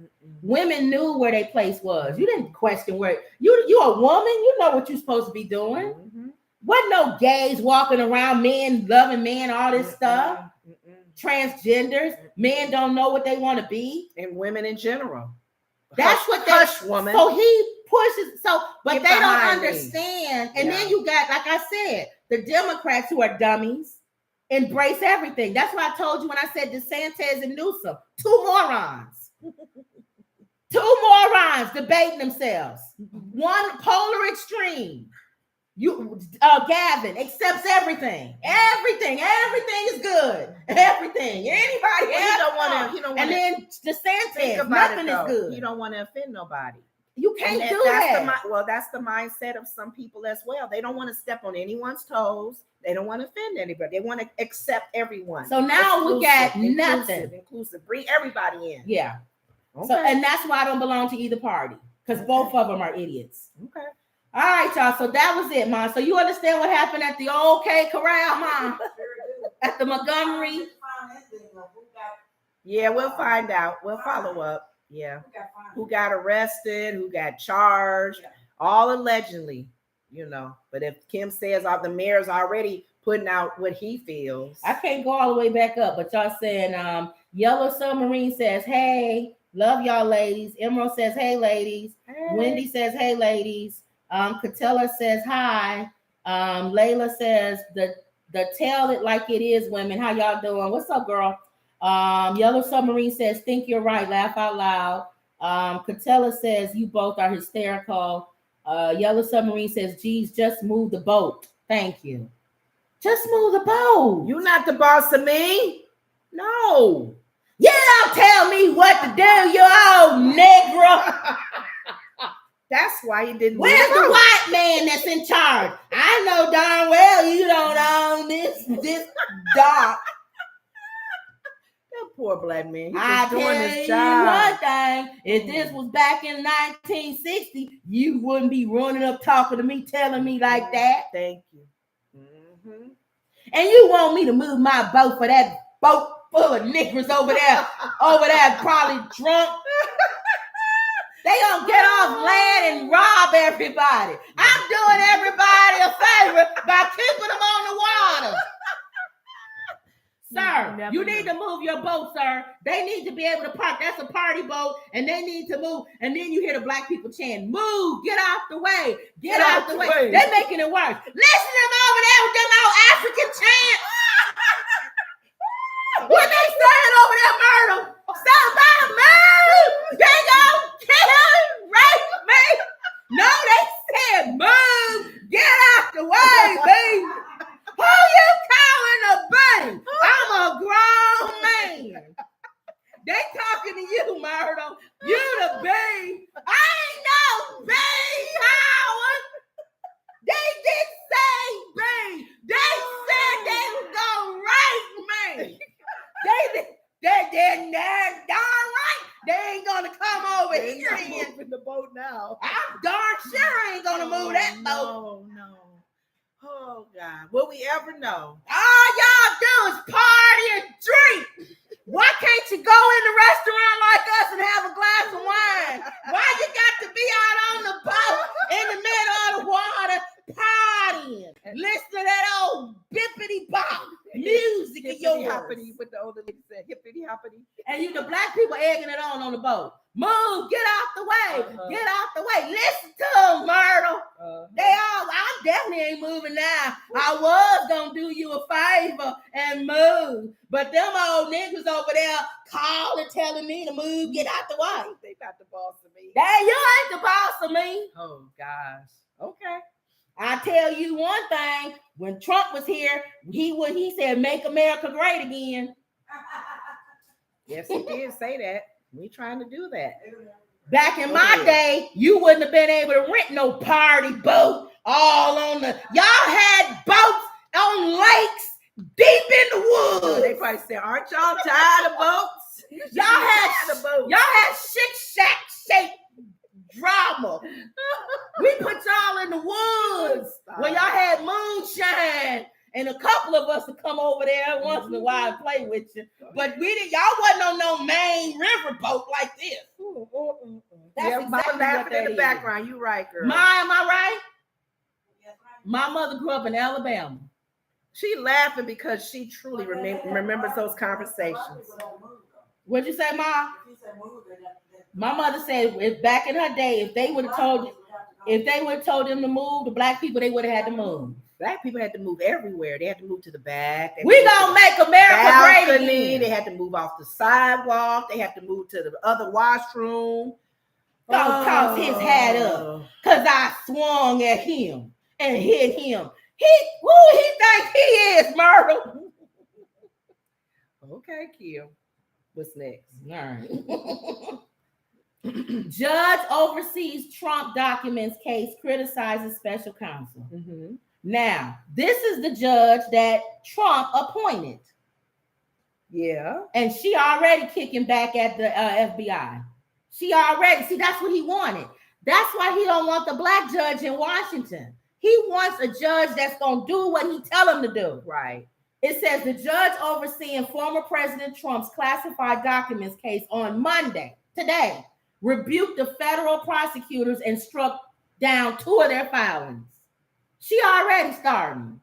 Women knew where their place was. You didn't question where you a woman. You know what you're supposed to be doing. Wasn't no gays walking around, men loving men, all this stuff. Transgenders, men don't know what they want to be, and women in general. That's what hush, woman. So he pushes. So, but Get they don't behind me. understand. And then you got, like I said, the Democrats who are dummies embrace everything. That's why I told you when I said DeSantis and Newsom, two morons debating themselves. One polar extreme. Gavin accepts everything. Everything is good. Everything. Anybody else? He don't want to. And then DeSantis, nothing is good. You don't want to offend nobody. You can't do that. That's the mindset of some people as well. They don't want to step on anyone's toes. They don't want to offend anybody. They want to accept everyone. So now we got nothing. Inclusive. Bring everybody in. Yeah. Okay. So, and that's why I don't belong to either party, because both of them are idiots. Okay. All right, y'all. So that was it, Mom. So you understand what happened at the old K Corral, Mom? At the Montgomery? Yeah, we'll find out. We'll follow up. Yeah. Who got arrested, who got charged, all allegedly, But if Kim says the mayor's already putting out what he feels. I can't go all the way back up, but y'all saying Yellow Submarine says, hey, love y'all ladies. Emerald says, hey, ladies. Hey. Wendy says, hey, ladies. Catella says hi. Layla says the tell it like it is, women. How y'all doing? What's up, girl? Yellow Submarine says, think you're right. Laugh out loud. Catella says you both are hysterical. Yellow Submarine says, geez, just move the boat. Thank you. Just move the boat. You're not the boss of me. No. You don't tell me what to do, you old Negro. That's why he didn't. Where's the white man that's in charge? I know darn well you don't own this dock. That poor black man. He's I just doing tell his you job. one thing: if this was back in 1960, you wouldn't be running up talking to me, telling me like that. Thank you. And you want me to move my boat for that boat full of niggers over there, probably drunk. They gonna get off land and rob everybody. I'm doing everybody a favor by keeping them on the water. Sir, you need to move your boat, sir. They need to be able to park. That's a party boat, and they need to move. And then you hear the black people chant, move, get out the way, get out the way. They're making it worse. Listen to them over there with them old African chants. What they saying over there, Myrtle? Somebody move! They gonna kill, rape me! No, they said move! Get out the way, baby! Who you calling a baby? I'm a grown man. They talking to you, Myrtle. You the baby. I ain't no baby, Howard. They didn't say baby. They said they was gonna rape me. They're darn right. They ain't gonna come over here and in the boat now. I'm darn sure ain't gonna move that boat. No. Oh God. Will we ever know? All y'all do is party and drink. Why can't you go in the restaurant like us and have a glass of wine? Why you got to be out on the boat in the middle of the water partying? Listen to that old bippity bop music in your hoppity, what the older lady said, hippity hoppity. And you the black people egging it on the boat. Move, get out the way, get out the way. Listen to them, Myrtle. I definitely ain't moving now. I was gonna do you a favor and move, but them old niggas over there calling, telling me to move, get out the way. They not the boss of me. Hey, you ain't the boss of me. Oh gosh. Okay. I tell you one thing, when Trump was here, he said, make America great again. Yes, he did say that. We trying to do that. Back in my day, you wouldn't have been able to rent no party boat all on y'all had boats on lakes deep in the woods. They probably said, aren't y'all tired of boats? Y'all had Shack shaped drama. We put y'all in the woods where y'all had moonshine and a couple of us would come over there once in a while and play with you. But we didn't. Y'all wasn't on no main riverboat like this. That's Yeah, exactly Mama what laughing that in the is. background. You right, girl. Am I right? Yes, right. My mother grew up in Alabama. She laughing because she truly remembers those conversations. What'd you say, Ma? If he said move, then My mother said if back in her day, if they would have told them to move, the black people they would have had to move. Black people had to move everywhere. They had to move to the back. We gonna make America great again. They had to move off the sidewalk. They had to move to the other washroom. Gonna toss his hat up because I swung at him and hit him. Who he think he is, Myrtle? Okay, Kim. What's next? All right. Judge oversees Trump documents case, criticizes special counsel. Mm-hmm. Now, this is the judge that Trump appointed. Yeah. And she already kicking back at the FBI. She already, see, that's what he wanted. That's why he don't want the black judge in Washington. He wants a judge that's going to do what he tell him to do. Right. It says the judge overseeing former President Trump's classified documents case on Monday, today, rebuked the federal prosecutors and struck down 2 of their filings. She already starting.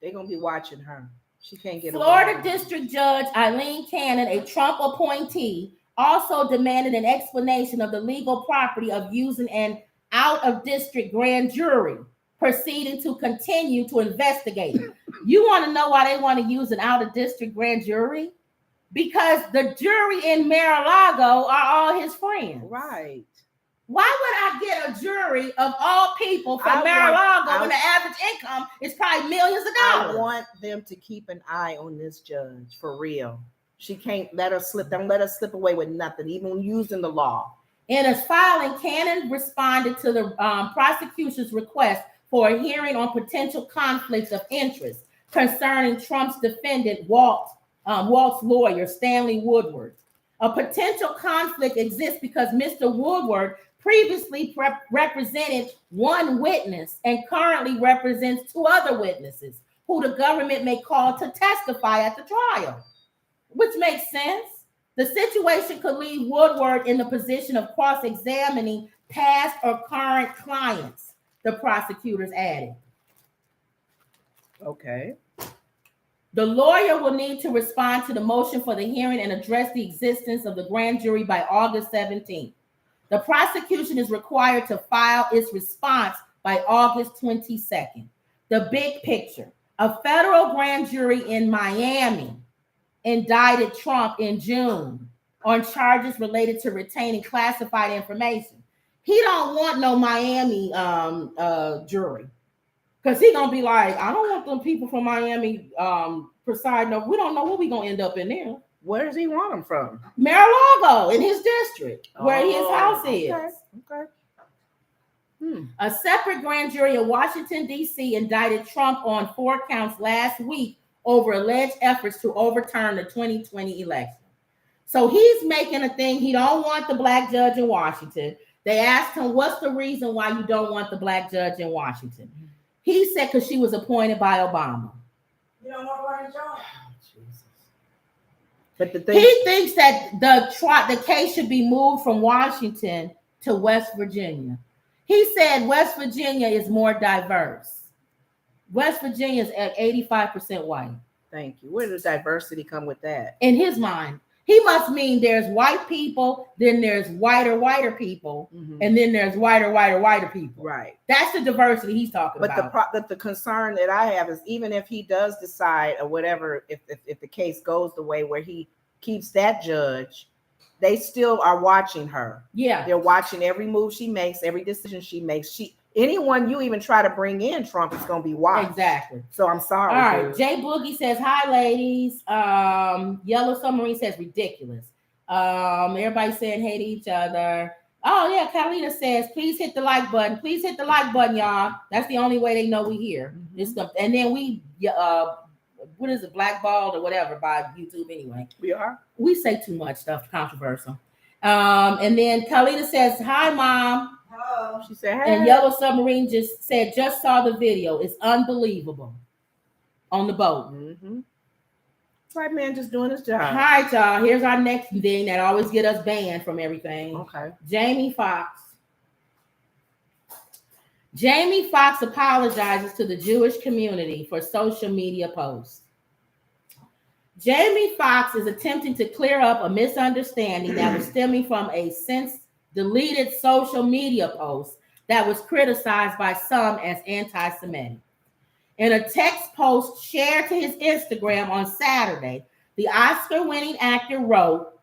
They're going to be watching her. She can't get Florida away. District Judge Eileen Cannon, a Trump appointee, also demanded an explanation of the legal property of using an out-of-district grand jury proceeding to continue to investigate. You want to know why they want to use an out-of-district grand jury? Because the jury in Mar-a-Lago are all his friends. Right. Why would I get a jury of all people from Mar-a-Lago when the average income is probably millions of dollars? I want them to keep an eye on this judge for real. She can't let her slip. Don't let her slip away with nothing, even using the law. In a filing, Cannon responded to the prosecution's request for a hearing on potential conflicts of interest concerning Trump's defendant, Walt's lawyer, Stanley Woodward. A potential conflict exists because Mr. Woodward previously represented one witness and currently represents 2 other witnesses who the government may call to testify at the trial, which makes sense. The situation could leave Woodward in the position of cross-examining past or current clients, the prosecutors added. Okay. The lawyer will need to respond to the motion for the hearing and address the existence of the grand jury by August 17th. The prosecution is required to file its response by August 22nd. The big picture. A federal grand jury in Miami indicted Trump in June on charges related to retaining classified information. He don't want no Miami jury. Because he's going to be like, I don't want them people from Miami presiding over. We don't know what we're going to end up in there. Where does he want them from? Mar-a-Lago, in his district, where his house is. Okay. A separate grand jury in Washington, D.C. indicted Trump on 4 counts last week over alleged efforts to overturn the 2020 election. So he's making a thing. He don't want the black judge in Washington. They asked him, what's the reason why you don't want the black judge in Washington? He said, because she was appointed by Obama. you don't want one in charge. But the thing, He thinks that the case should be moved from Washington to West Virginia. He said West Virginia is more diverse. West Virginia is at 85% white. thank you. Where does diversity come with that? In his mind, he must mean there's white people, then there's whiter people, and then there's whiter people. Right. That's the diversity he's talking about. But the concern that I have is even if he does decide or whatever, if the case goes the way where he keeps that judge, they still are watching her. Yeah. They're watching every move she makes, every decision she makes. Anyone you even try to bring in Trump is going to be watched. Exactly. So I'm sorry. All right. Dude. Jay Boogie says, hi, ladies. Yellow Submarine says, ridiculous. Everybody saying hey to each other. Oh, yeah. Carlita says, please hit the like button. Please hit the like button, y'all. That's the only way they know we here. And then we, what is it, blackballed or whatever by YouTube anyway. We are. We say too much stuff, controversial. And then Carlita says, hi, Mom. Hello. She said, hey. And Yellow Submarine just said, just saw the video. It's unbelievable. on the boat. Mm-hmm. White man just doing his All job. right, y'all. Here's our next thing that always get us banned from everything. Okay. Jamie Foxx. Jamie Foxx apologizes to the Jewish community for social media posts. Jamie Foxx is attempting to clear up a misunderstanding that was stemming from a since deleted social media post that was criticized by some as anti-Semitic. In a text post shared to his Instagram on Saturday, the Oscar-winning actor wrote,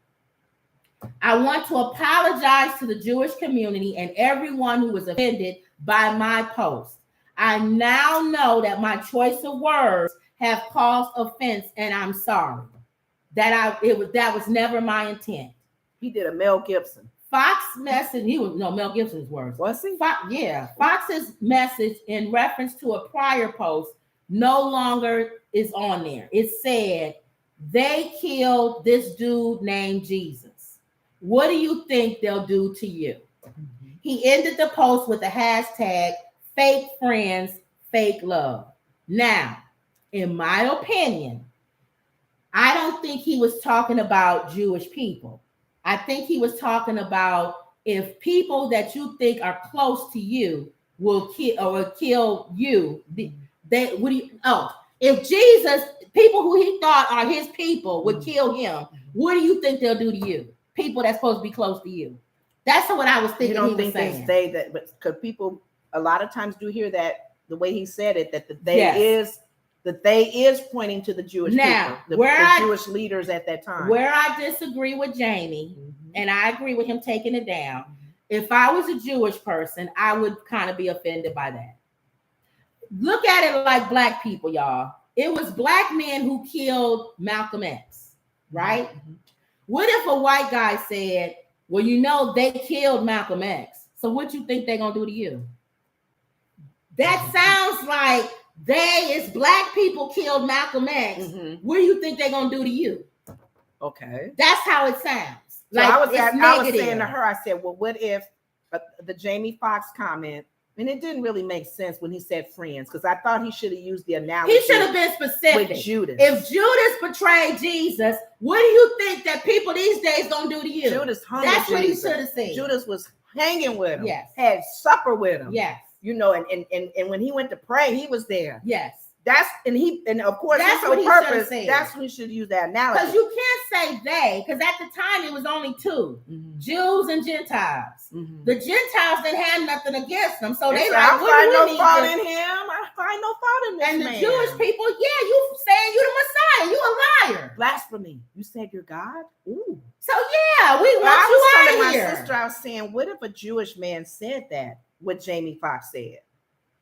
"I want to apologize to the Jewish community and everyone who was offended by my post. I now know that my choice of words have caused offense, and I'm sorry. That was never my intent." He did a Mel Gibson. Fox message, Mel Gibson's words. Was he? Fox's message in reference to a prior post no longer is on there. It said, "They killed this dude named Jesus. What do you think they'll do to you?" He ended the post with the hashtag fake friends, fake love. Now, in my opinion, I don't think he was talking about Jewish people. I think he was talking about if people that you think are close to you will kill you. If Jesus, people who he thought are his people would kill him, what do you think they'll do to you? People that's supposed to be close to you. That's what I was thinking. You don't he was think they saying. say that, but because people a lot of times do hear that the way he said it, that the they is pointing to the Jewish now, people, the Jewish leaders at that time. Where I disagree with Jamie, and I agree with him taking it down. If I was a Jewish person, I would kind of be offended by that. Look at it like black people, y'all. It was black men who killed Malcolm X, right? What if a white guy said, "Well, they killed Malcolm X, so what you think they're gonna do to you?" That sounds like it's black people killed Malcolm X. What do you think they're gonna do to you? Okay, that's how it sounds. So I was saying to her, I said, "Well, what if the Jamie Foxx comment?" And it didn't really make sense when he said friends, because I thought he should have used the analogy. He should have been specific. With Judas. If Judas betrayed Jesus, what do you think that people these days gonna do to you? Judas hung That's with what Jesus. He should have said. Judas was hanging with him. Yes. Had supper with him. Yes. And when he went to pray, he was there. Yes. And of course that's what he purpose. That's when he should use that analogy. Because you can't say they, because at the time it was only two, Jews and Gentiles. The Gentiles didn't have nothing against them, so they I find no fault in him. I find no fault in this man. And the Jewish people, you saying you the Messiah, you a liar. Blasphemy. You said you're God? Ooh. So yeah, we want I you was out telling of my here. sister, I was saying, what if a Jewish man said that? What Jamie Foxx said?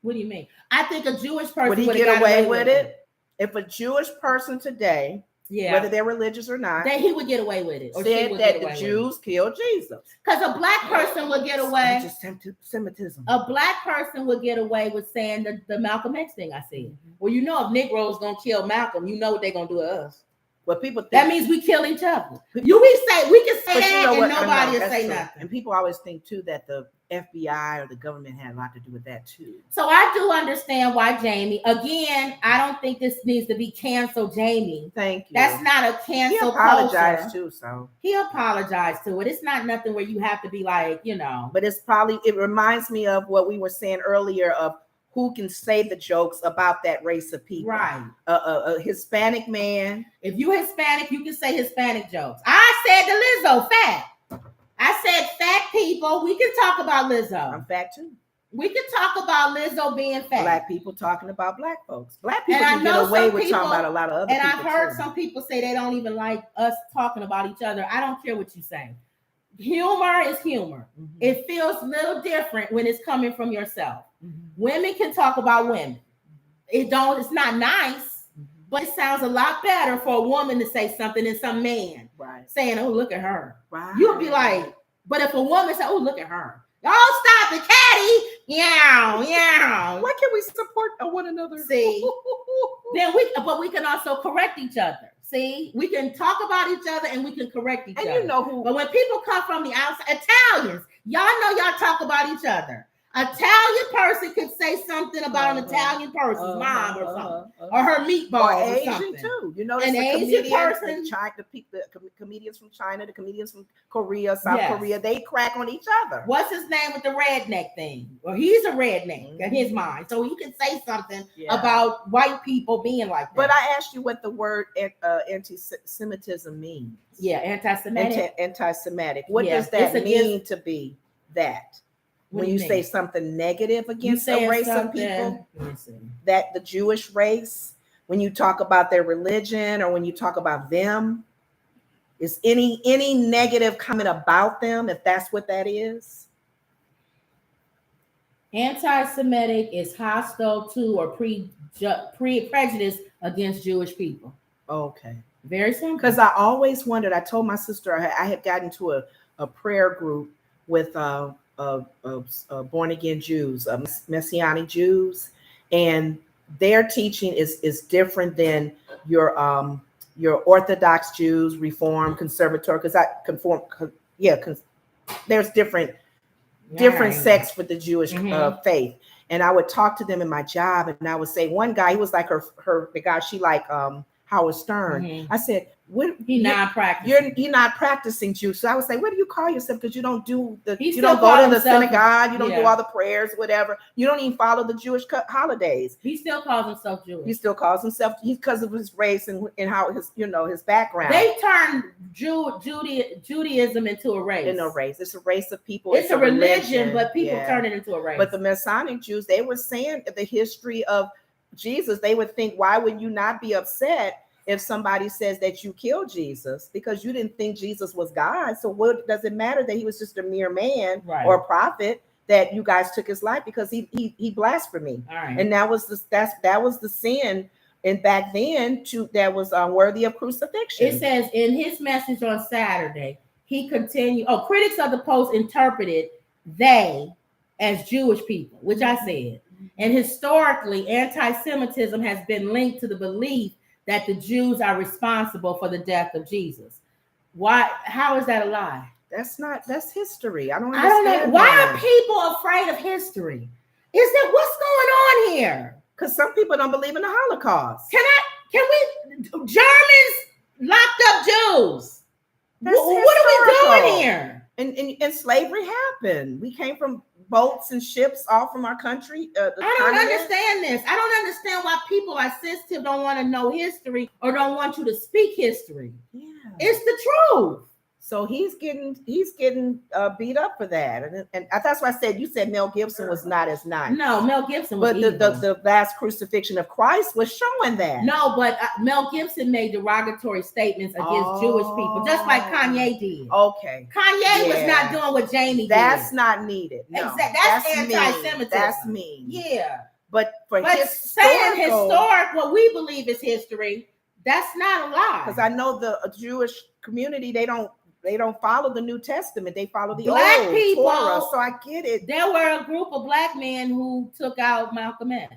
What do you mean? I think a Jewish person would he get away with it? If a Jewish person today, whether they're religious or not, then he would get away with it. Or said that the Jews killed Jesus. Because a black person would get away. Anti-Semitism. A black person would get away with saying the Malcolm X thing I said. Well, if Negroes gonna kill Malcolm, you know what they're gonna do to us. Well, people think that means we kill each other. We can say that and nobody will say nothing. And people always think too that the FBI or the government had a lot to do with that too. So I do understand why Jamie. Again, I don't think this needs to be canceled, Jamie. Thank you. That's not a cancel. He apologized too, so he apologized to it. It's not nothing where you have to be like, But it reminds me of what we were saying earlier of who can say the jokes about that race of people. Right. A Hispanic man. If you Hispanic, you can say Hispanic jokes. I said to Lizzo, fat. I said fat people. We can talk about Lizzo. I'm fat too. We can talk about Lizzo being fat. Black people talking about black folks. Black people can get away with talking about a lot of other people. And I've heard some people say they don't even like us talking about each other. I don't care what you say. Humor is humor. It feels a little different when it's coming from yourself. Women can talk about women. It's not nice, but it sounds a lot better for a woman to say something than some man saying, "Oh, look at her." Right. You'll be like, but if a woman say, "Oh, look at her," y'all stop it, Caddy. Yeah. Why can't we support one another? See, but we can also correct each other. See, we can talk about each other and we can correct each other. And you know who? But when people come from the outside, Italians, y'all know y'all talk about each other. Italian person could say something something about an Italian person's mom or something, or Or her meatballs or Asian something. too. You know, An the Asian comedians, person. the comedians from China, the comedians from Korea, South Yes. Korea, they crack on each other. What's his name with the redneck thing? Well, he's a redneck in his mind, so he can say something about white people being like that. But I asked you what the word anti-Semitism means. Yeah, anti-Semitic. Anti-Semitic. What Yeah, does that it's mean to be that? What When do you you say mean? something negative You against a saying race of something- people, let me see. that the Jewish race, when you talk about their religion or when you talk about them, is any negative comment about them, if that's what that is? Anti-Semitic is hostile to or prejudice against Jewish people. Okay. Very simple. Because I always wondered, I told my sister I had gotten to a prayer group with born again Jews, Messianic Jews, and their teaching is different than your Orthodox Jews, Reform, Conservator. Because there's different sects for the Jewish faith. And I would talk to them in my job, and I would say, one guy, he was like the guy she liked, Howard Stern. I said, "What? You're not practicing. You're not practicing Jew." So I would say, "What do you call yourself? Because you don't do He you don't still go to calls the himself- synagogue, you don't do yeah. all the prayers, whatever. You don't even follow the Jewish holidays." He still calls himself Jewish. He still calls himself because of his race and how his background. They turned Judaism into a race. In a race, it's a race of people. It's a religion, but people turn it into a race. But the Masonic Jews, they were saying the history of Jesus. They would think, why would you not be upset if somebody says that you killed Jesus because you didn't think Jesus was God? So what does it matter that he was just a mere man or a prophet, that you guys took his life because he blasphemed? All right. And that was the sin. And back then, that was worthy of crucifixion. It says in his message on Saturday, he continued. Critics of the post interpreted they as Jewish people, which I said. And historically, anti-Semitism has been linked to the belief that the Jews are responsible for the death of Jesus. Why? How is that a lie? That's history. I don't know. Why are people afraid of history? What's going on here? Because some people don't believe in the Holocaust. Germans locked up Jews. What are we doing here? And slavery happened. We came from boats and ships all from our country. I don't understand this. I don't understand why people are sensitive, don't want to know history, or don't want you to speak history. Yeah. It's the truth. So he's getting beat up for that, and that's why I said, you said Mel Gibson was not as nice. No, Mel Gibson was but the last crucifixion of Christ was showing that. No, but Mel Gibson made derogatory statements against Jewish people, just like Kanye did. Okay, Kanye was not doing what Jamie did. That's not needed. No, exactly. That's anti-Semitism. That's mean. Yeah, but saying historic, what we believe is history, that's not a lie. Because I know the Jewish community, they don't follow the New Testament. They follow the Black old people. Torah. So I get it. There were a group of black men who took out Malcolm X.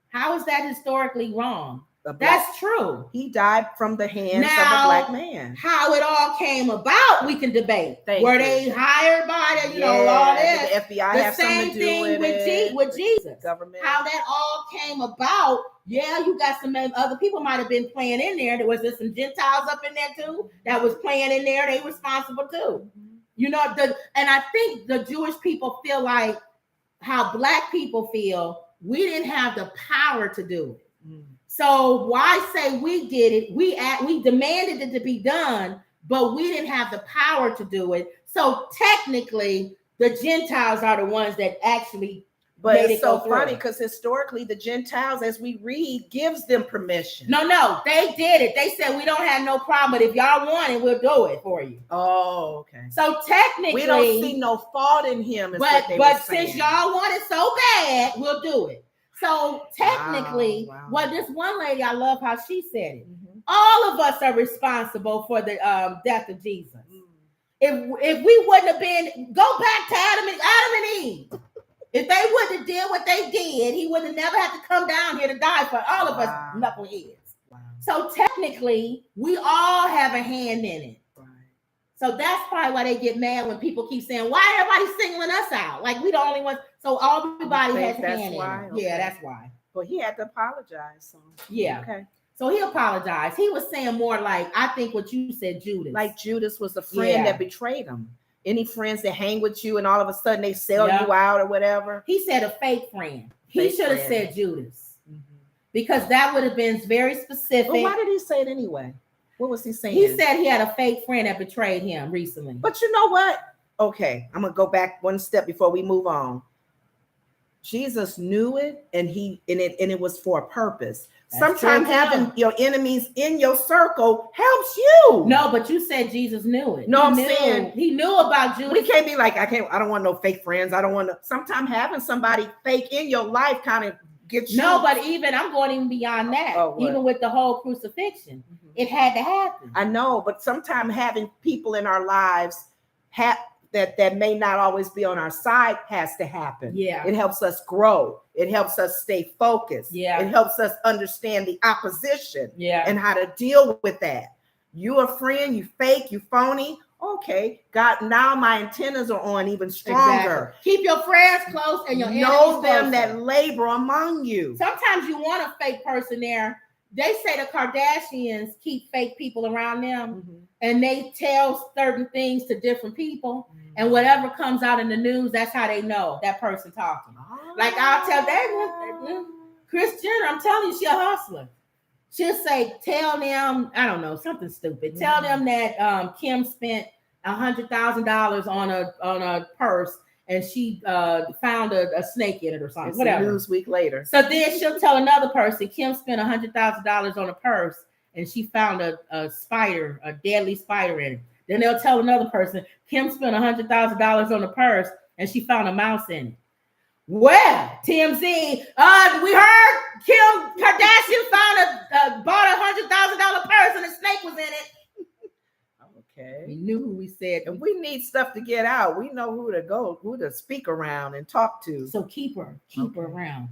How is that historically wrong? That's true. He died from the hands of a black man. How it all came about, we can debate. Were they hired by the, all this? The FBI have something to do with it. With Jesus. Government. How that all came about. Yeah, you got some other people might have been playing in there. There was some Gentiles up in there too that was playing in there. They responsible too. And I think the Jewish people feel like how black people feel. We didn't have the power to do it. So why say we did it? We demanded it to be done, but we didn't have the power to do it. So technically, the Gentiles are the ones that actually. But it's so funny because historically, the Gentiles, as we read, gives them permission. No, they did it. They said we don't have no problem, but if y'all want it, we'll do it for you. Oh, okay. So technically, we don't see no fault in him. But since y'all want it so bad, we'll do it. So technically, this one lady, I love how she said it. All of us are responsible for the death of Jesus. If we wouldn't have been, go back to Adam and Eve. If they wouldn't have did what they did, he would have never had to come down here to die for all of us knuckleheads. So technically, we all have a hand in it. So that's probably why they get mad when people keep saying, why everybody singling us out? Like we the only ones. So everybody has think that's hand in why? it. Yeah, Okay. that's why. But he had to apologize. So Yeah. okay. So he apologized. He was saying more like, I think what you said, Judas. Like Judas was a friend Yeah. that betrayed him. Any friends that hang with you and all of a sudden they sell Yeah. you out or whatever. He said a fake friend. He Fake should have friend. said Judas. Because that would have been very specific. But why did he say it anyway? What was he saying? He said he had a fake friend that betrayed him recently. But you know what? Okay, I'm gonna go back one step before we move on. Jesus knew it, and it was for a purpose. That's Sometimes true, having too. your enemies in your circle helps you. No, but you said Jesus knew it. No, He I'm knew, saying- he knew about Judas. We can't be like, I don't want no fake friends. I don't want to. Sometimes having somebody fake in your life kind of gets you. No, but I'm going even beyond that. Oh, what? Even with the whole crucifixion, it had to happen. I know, but sometimes having people in our lives that may not always be on our side has to happen. Yeah. It helps us grow. It helps us stay focused. Yeah. It helps us understand the opposition Yeah. and how to deal with that. You a friend, you fake, you phony. Okay, God, now my antennas are on even stronger. Exactly. Keep your friends close and your Know enemies them closer. that labor among you. Sometimes you want a fake person there. They say the Kardashians keep fake people around them, and they tell certain things to different people, and whatever comes out in the news, that's how they know that person talking. Like I'll tell Kris Jenner, I'm telling you, she a hustler. She'll say, tell them, I don't know, something stupid. Tell them that Kim spent $100,000 on a purse, and she found a snake in it or something. It's whatever. a Newsweek later. So then she'll tell another person, Kim spent $100,000 on a purse, and she found a spider, a deadly spider in it. Then they'll tell another person, Kim spent $100,000 on a purse, and she found a mouse in it. Well, TMZ, we heard Kim Kardashian bought $100,000 purse, and a snake was in it. Okay. We knew who we said. And we need stuff to get out. We know who to speak around and talk to. So keep her around.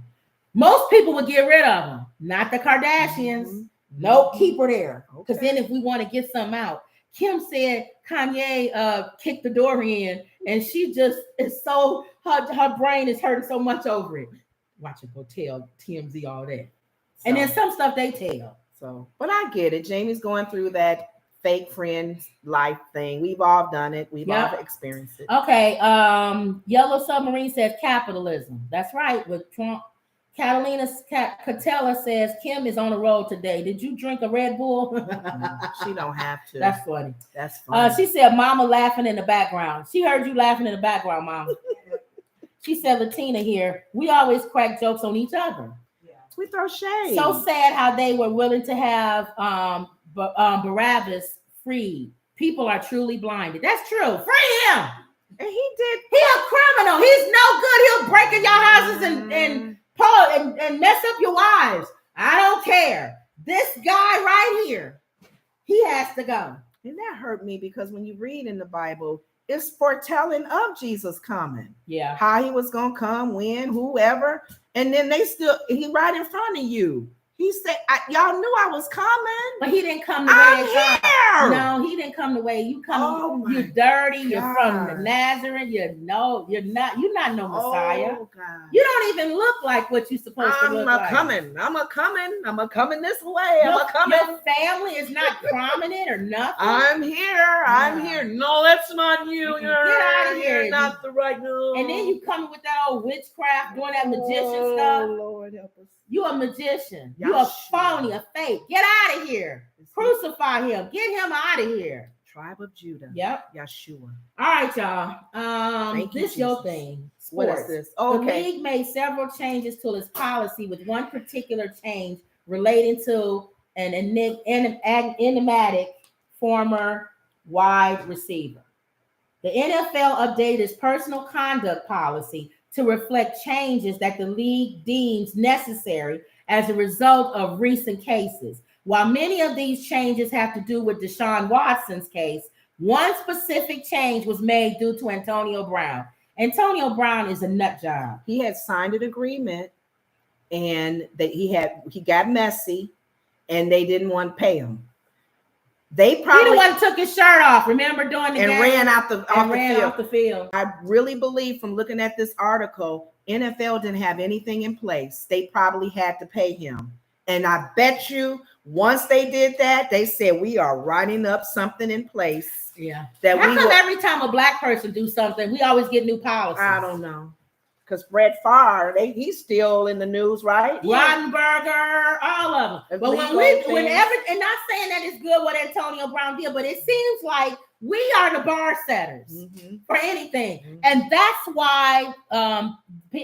Most people would get rid of them, not the Kardashians. Nope, keep her there. Because then if we want to get some out, Kim said Kanye kicked the door in, and she just is so her brain is hurting so much over it. Watch it go tell TMZ all that. And then some stuff they tell. So, but I get it. Jamie's going through that fake friend life thing. We've all done it. We've all experienced it. Okay. Yellow Submarine says capitalism. That's right. With Trump. Catalina Catella says Kim is on the road today. Did you drink a Red Bull? She don't have to. That's funny. That's funny. She said Mama laughing in the background. She heard you laughing in the background, Mama. She said Latina here. We always crack jokes on each other. Yeah. We throw shade. So sad how they were willing to have Barabbas freed. People are truly blinded. That's true. Free him. And he did. He a criminal. He's no good. He'll break in your houses and mess up your wives. I don't care. This guy right here, he has to go. And that hurt me because when you read in the Bible, it's foretelling of Jesus coming. Yeah. How he was going to come, when, whoever. And then he right in front of you. He said, y'all knew I was coming. But he didn't come the way I'm they thought. here. No, he didn't come the way you come. Oh you're my dirty. You're from God. Nazareth. You're not no Messiah. Oh, God. You don't even look like what you're supposed to look like. I'm a coming this way. I'm a coming. Your family is not prominent or nothing. I'm here. I'm here. No, that's not you. Get out of here. You're not the right no. And then you coming with that old witchcraft, doing that magician Oh, stuff. Lord help us. You a magician. You a phony, a fake. Get out of here. Crucify him. Get him out of here. Tribe of Judah. Yep. Yeshua. All right, y'all. Thank you, This your Jesus. thing. What is Sports. this? The Okay. league made several changes to its policy, with one particular change relating to an enigmatic former wide receiver. The NFL updated its personal conduct policy to reflect changes that the league deems necessary as a result of recent cases. While many of these changes have to do with Deshaun Watson's case, one specific change was made due to Antonio Brown. Antonio Brown is a nut job. He had signed an agreement, and he got messy, and they didn't want to pay him. They He probably the one took his shirt off. Remember during the and game? ran out the field. Off the field. I really believe from looking at this article, NFL didn't have anything in place. They probably had to pay him. And I bet you once they did that, they said we are writing up something in place. Yeah. That How we come will, every time a black person do something, we always get new policies? I don't know. Because Brett Favre, he's still in the news, right? Rottenberger, all of them. But whenever, and not saying that it's good what Antonio Brown did, but it seems like we are the bar setters for anything. And that's why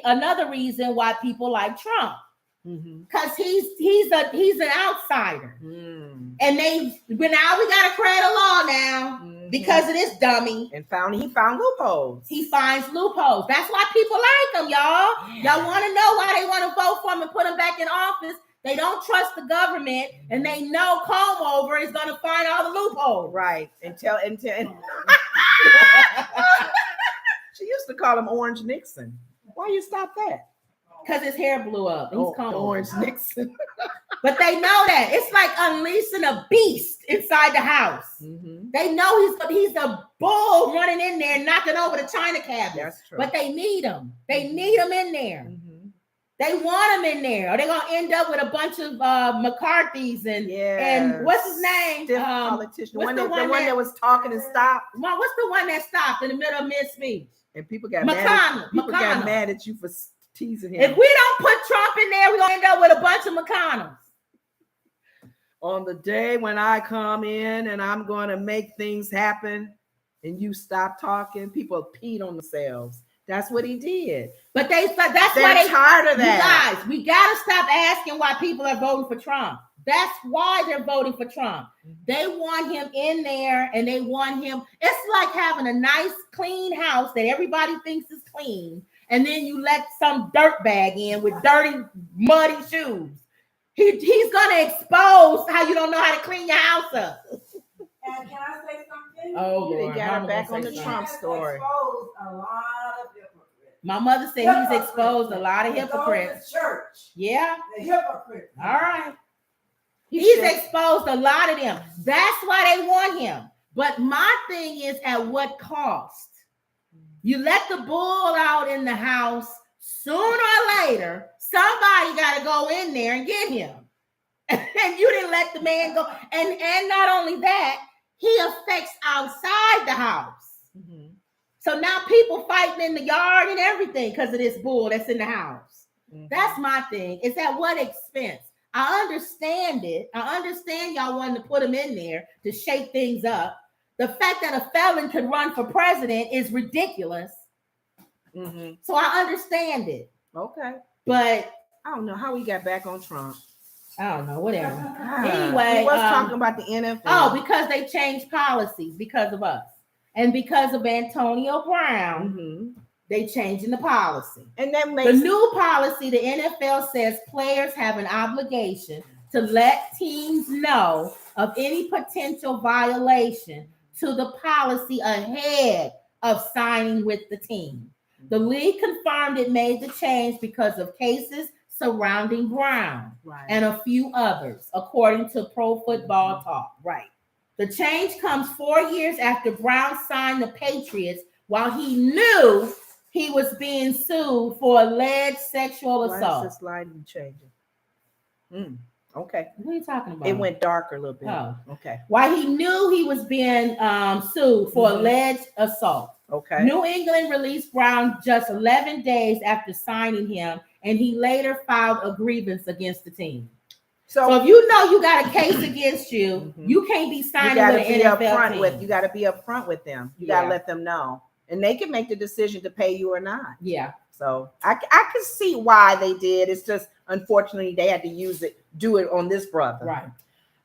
another reason why people like Trump. Because he's an outsider. And now we gotta create a law now because of this dummy. And he found loopholes. He finds loopholes. That's why people like him, y'all. Y'all want to know why they want to vote for him and put him back in office. They don't trust the government, and they know comb over is gonna find all the loopholes. Right. And she used to call him Orange Nixon. Why you stop that? Because his hair blew up. He's Orange Nixon. But they know that. It's like unleashing a beast inside the house. They know he's a bull running in there, knocking over the china cabinet. That's true. But they need him. They need him in there. They want him in there. Or they're going to end up with a bunch of McCarthy's and what's his name? Politician. The one that was talking and stopped. What's the one that stopped in the middle of mid-speech? And people got mad at you for teasing him. If we don't put Trump in there, we're going to end up with a bunch of McConnells. On the day when I come in and I'm going to make things happen and you stop talking, people peed on themselves. That's what he did. But that's why they're tired of that. You guys, we got to stop asking why people are voting for Trump. That's why they're voting for Trump. They want him in there and they want him. It's like having a nice, clean house that everybody thinks is clean. And then you let some dirt bag in with dirty, muddy shoes. He's going to expose how you don't know how to clean your house up. And can I say something? Oh, they got him back on the Trump story. Exposed a lot of hypocrites. My mother said he's exposed a lot of hypocrites. Church. Yeah. The hypocrites. All right. He's exposed a lot of them. That's why they want him. But my thing is, at what cost? You let the bull out in the house, sooner or later, somebody got to go in there and get him. And you didn't let the man go. And not only that, he affects outside the house. So now people fighting in the yard and everything because of this bull that's in the house. That's my thing. It's at what expense? I understand it. I understand y'all wanting to put him in there to shake things up. The fact that a felon could run for president is ridiculous. So I understand it. Okay. But I don't know how we got back on Trump. I don't know, whatever. Anyway. He was talking about the NFL. Oh, because they changed policies because of us. And because of Antonio Brown, they changing the policy. And that makes the new policy, the NFL says players have an obligation to let teams know of any potential violation to the policy ahead of signing with the team. The league confirmed it made the change because of cases surrounding Brown and a few others, according to Pro Football Talk. The change comes 4 years after Brown signed the Patriots while he knew he was being sued for alleged sexual assault. Why is this line changing? Okay. What are you talking about? It went darker a little bit. Oh. Okay. Why he knew he was being sued for alleged assault. Okay. New England released Brown just 11 days after signing him, and he later filed a grievance against the team. So if you know you got a case against you, you can't be signing with an NFL team. You got to be upfront with them. You got to let them know. And they can make the decision to pay you or not. Yeah. So I can see why they did. It's just, unfortunately, they had to do it on this brother. Right.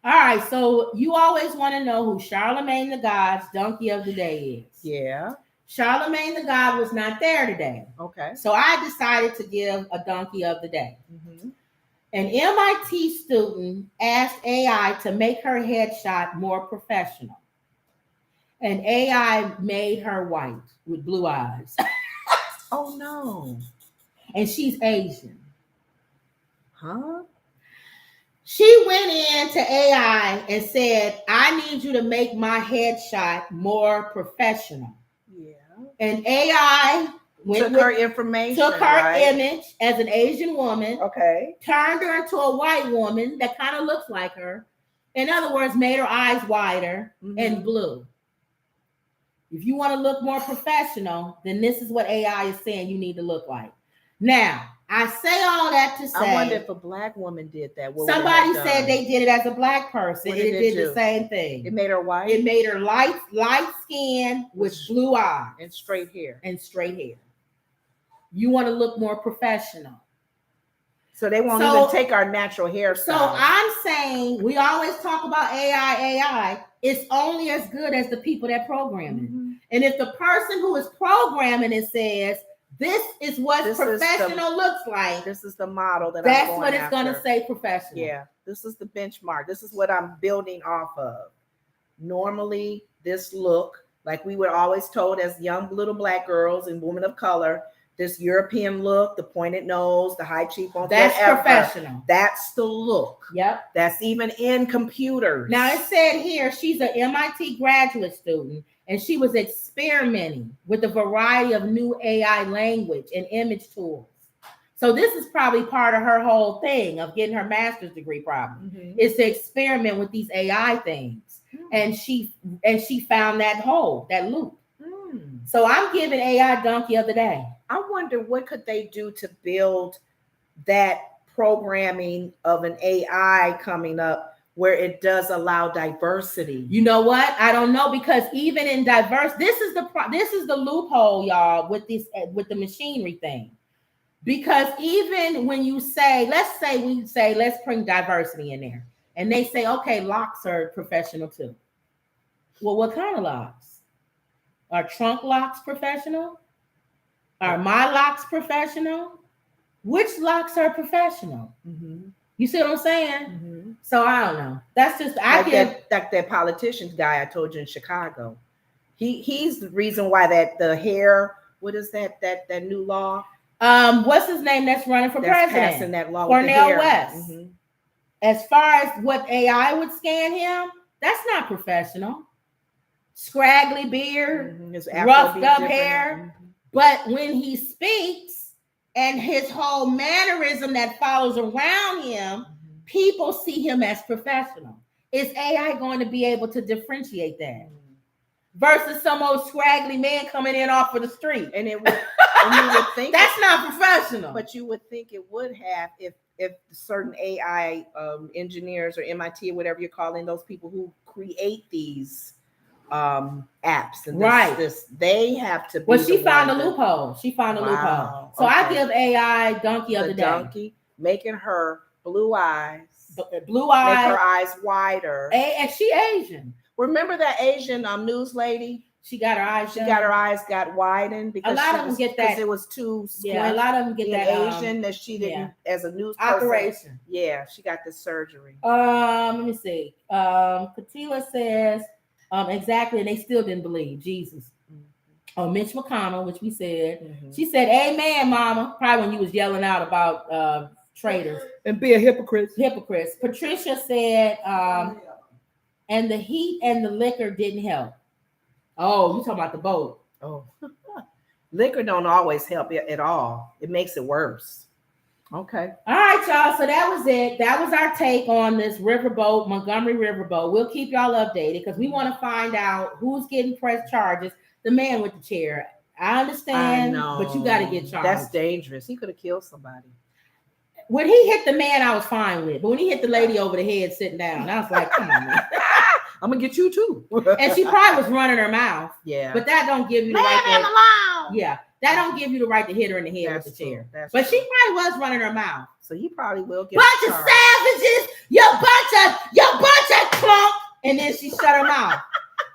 All right. So you always want to know who Charlemagne the God's donkey of the day is. Yeah. Charlemagne the God was not there today. Okay. So I decided to give a donkey of the day. An MIT student asked AI to make her headshot more professional. And AI made her white with blue eyes. Oh, no. And she's Asian. Huh? She went into AI and said, I need you to make my headshot more professional. Yeah. And AI Took her information. took her right? image as an Asian woman, Okay. turned her into a white woman that kind of looks like her. In other words, made her eyes wider and blue. If you want to look more professional, then this is what AI is saying you need to look like. Now, I say all that to say, I wonder if a black woman did that. Somebody said they did it as a black person. What It did did it the do? same thing. It made her white. It made her light skin with blue eyes and straight hair. You want to look more professional. So they won't even take our natural hair. So I'm saying we always talk about AI. It's only as good as the people that program it. And if the person who is programming it says, this is what professional looks like. This is the model that's what it's going to say professional. Yeah, this is the benchmark. This is what I'm building off of. Normally, this look, like we were always told as young little black girls and women of color, this European look, the pointed nose, the high cheekbones. That's professional. That's the look. Yep. That's even in computers. Now it said here, she's an MIT graduate student. And she was experimenting with a variety of new AI language and image tools. So this is probably part of her whole thing of getting her master's degree probably, is to experiment with these AI things. And she found that hole, that loop. So I'm giving AI donkey of the day. I wonder what could they do to build that programming of an AI coming up where it does allow diversity. You know what? I don't know, because even in diverse, this is the loophole, y'all, with the machinery thing. Because even when you say, let's bring diversity in there, and they say, okay, locks are professional too. Well, what kind of locks? Are trunk locks professional? Are my locks professional? Which locks are professional? You see what I'm saying? So I don't know. That's just that politician guy I told you in Chicago. He's the reason why the hair. What is that new law? What's his name that's running for president? Passing that law. Cornel West. As far as what AI would scan him, that's not professional. Scraggly beard, roughed up hair. But when he speaks and his whole mannerism that follows around him, people see him as professional. Is AI going to be able to differentiate that? Versus some old scraggly man coming in off of the street. And you would think that's not professional. But you would think it would have if certain AI engineers or MIT or whatever you're calling those people who create these apps and they have to be. Well, she found a loophole. Loophole. So I give AI donkey of the day. Making her blue eyes. Make her eyes wider. And she Asian. Remember that Asian news lady? She got her eyes. Her eyes got widened because a lot of them get that. Because it was too. Yeah, a lot of them get that Asian that she didn't as a news operation. Person, yeah, she got the surgery. Let me see. Katila says exactly, and they still didn't believe Jesus. Oh, Mitch McConnell, which we said. She said, "Amen, Mama." Probably when you was yelling out about traitors and be a hypocrite. Patricia said, and the heat and the liquor didn't help. Oh, you talking about the boat? Oh, liquor don't always help at all. It makes it worse. Okay. All right, y'all. So that was it. That was our take on this riverboat, Montgomery riverboat. We'll keep y'all updated because we want to find out who's getting pressed charges. The man with the chair. I understand, but you got to get charged. That's dangerous. He could have killed somebody. When he hit the man, I was fine with, but when he hit the lady over the head sitting down, I was like, come on, man. I'm gonna get you too. And she probably was running her mouth. Yeah. But that don't give you the right to, yeah, that don't give you the right to hit her in the head with the chair. But she probably was running her mouth. So he probably will get bunch of savages, you bunch of clunk, and then she shut her mouth.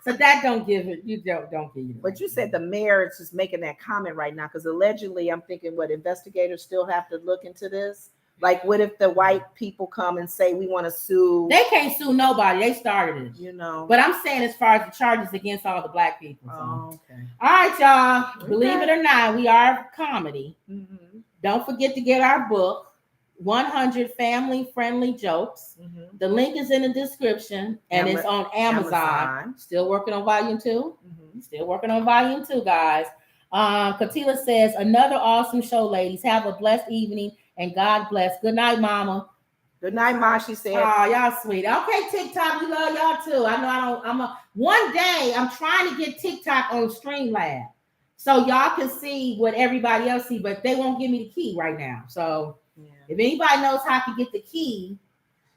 So that don't give it. You don't give you. But you said the mayor is just making that comment right now because allegedly, I'm thinking, what investigators still have to look into this. Like, what if the white people come and say we want to sue? They can't sue nobody. They started it. You know. But I'm saying as far as the charges against all the black people. So. Oh, okay. All right, y'all. Okay. Believe it or not, we are comedy. Don't forget to get our book. 100 family-friendly jokes. Mhm. The link is in the description, and it's on Amazon. Amazon. Still working on volume 2. Mhm. Still working on volume 2, guys. Katila says, another awesome show, ladies. Have a blessed evening, and God bless. Good night, Mama. Good night, Ma. She said. Oh, y'all sweet. Okay, TikTok, we love y'all too. I know one day I'm trying to get TikTok on Streamlab so y'all can see what everybody else see, but they won't give me the key right now. So if anybody knows how to get the key,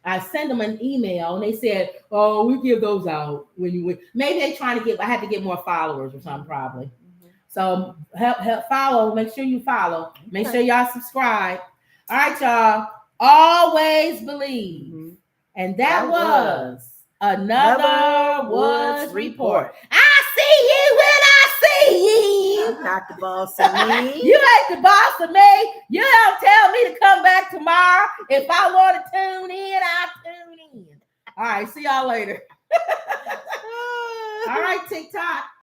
I send them an email and they said, "Oh, we give those out when you win." Maybe they trying to get. I had to get more followers or something probably. Mhm. So help follow. Make sure you follow. Make sure y'all subscribe. All right, y'all. Always believe. Mhm. And that was another Woods Report. I see you when I see you. I'm not the boss of me. You ain't the boss of me. You don't tell me to come back tomorrow. If I want to tune in, I'll tune in. All right, see y'all later. All right, TikTok.